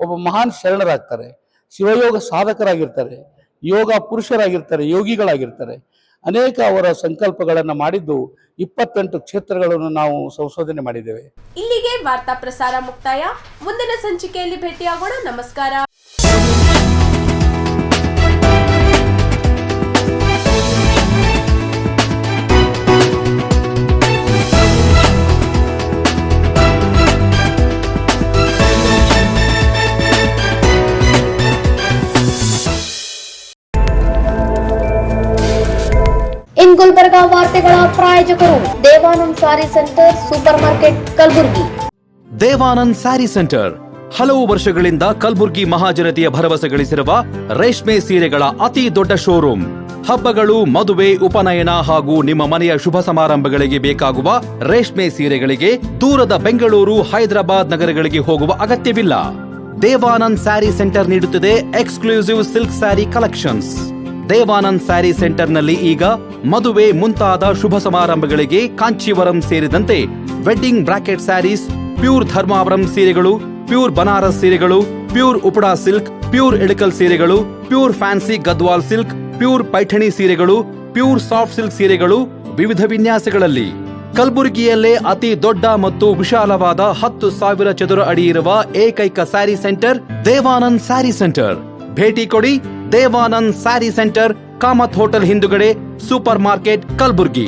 ಒಬ್ಬ ಮಹಾನ್ ಶರಣರಾಗ್ತಾರೆ. ಶಿವಯೋಗ ಸಾಧಕರಾಗಿರ್ತಾರೆ, ಯೋಗ ಪುರುಷರಾಗಿರ್ತಾರೆ, ಯೋಗಿಗಳಾಗಿರ್ತಾರೆ. ಅನೇಕ ಅವರ ಸಂಕಲ್ಪಗಳನ್ನು ಮಾಡಿದ್ದು 28 ಕ್ಷೇತ್ರಗಳನ್ನು ನಾವು ಸಂಶೋಧನೆ ಮಾಡಿದ್ದೇವೆ. ಇಲ್ಲಿಗೆ ವಾರ್ತಾ ಪ್ರಸಾರ ಮುಕ್ತಾಯ. ಮುಂದಿನ ಸಂಚಿಕೆಯಲ್ಲಿ ಭೇಟಿಯಾಗೋಣ. ನಮಸ್ಕಾರ. ಇನ್ ಗುಲ್ಬರ್ಗಾ ವಾರ್ತೆಗಳ ಪ್ರಾಯೋಜಕರು Devanand sari centre super market Kalaburagi. Devanand sari centre ಹಲವು ವರ್ಷಗಳಿಂದ ಕಲಬುರಗಿ ಮಹಾಜನತೆಯ ಭರವಸೆ ಗಳಿಸಿರುವ ರೇಷ್ಮೆ ಸೀರೆಗಳ ಅತಿ ದೊಡ್ಡ ಶೋರೂಮ್. ಹಬ್ಬಗಳು, ಮದುವೆ, ಉಪನಯನ ಹಾಗೂ ನಿಮ್ಮ ಮನೆಯ ಶುಭ ಸಮಾರಂಭಗಳಿಗೆ ಬೇಕಾಗುವ ರೇಷ್ಮೆ ಸೀರೆಗಳಿಗೆ ದೂರದ ಬೆಂಗಳೂರು, ಹೈದರಾಬಾದ್ ನಗರಗಳಿಗೆ ಹೋಗುವ ಅಗತ್ಯವಿಲ್ಲ. ದೇವಾನಂದ್ ಸ್ಯಾರಿ ಸೆಂಟರ್ ನೀಡುತ್ತಿದೆ exclusive silk sari collections. Devanand sari ಸೆಂಟರ್ನಲ್ಲಿ ಈಗ ಮದುವೆ ಮುಂತಾದ ಶುಭ ಸಮಾರಂಭಗಳಿಗೆ ಕಾಂಚೀವರಂ ಸೇರಿದಂತೆ wedding brocade saris, pure Dharmavaram ಸೀರೆಗಳು, ಪ್ಯೂರ್ ಬನಾರಸ್ ಸೀರೆಗಳು, pure Uppada silk, pure Ilkal ಸೀರೆಗಳು, pure fancy Gadwal silk, pure Paithani ಸೀರೆಗಳು, ಪ್ಯೂರ್ ಸಾಫ್ಟ್ ಸಿಲ್ಕ್ ಸೀರೆಗಳು ವಿವಿಧ ವಿನ್ಯಾಸಗಳಲ್ಲಿ. ಕಲಬುರಗಿಯಲ್ಲೇ ಅತಿ ದೊಡ್ಡ ಮತ್ತು ವಿಶಾಲವಾದ 10,000 ಚದುರ ಅಡಿ ಇರುವ ಏಕೈಕ ಸ್ಯಾರಿ ಸೆಂಟರ್ ದೇವಾನಂದ್ ಸ್ಯಾರಿ ಸೆಂಟರ್. ಭೇಟಿ ಕೊಡಿ ದೇವಾನಂದ್ ಸ್ಯಾರಿ ಸೆಂಟರ್, ಕಾಮತ್ ಹೋಟೆಲ್ ಹಿಂದುಗಡೆ, ಸೂಪರ್ ಮಾರ್ಕೆಟ್, ಕಲಬುರ್ಗಿ.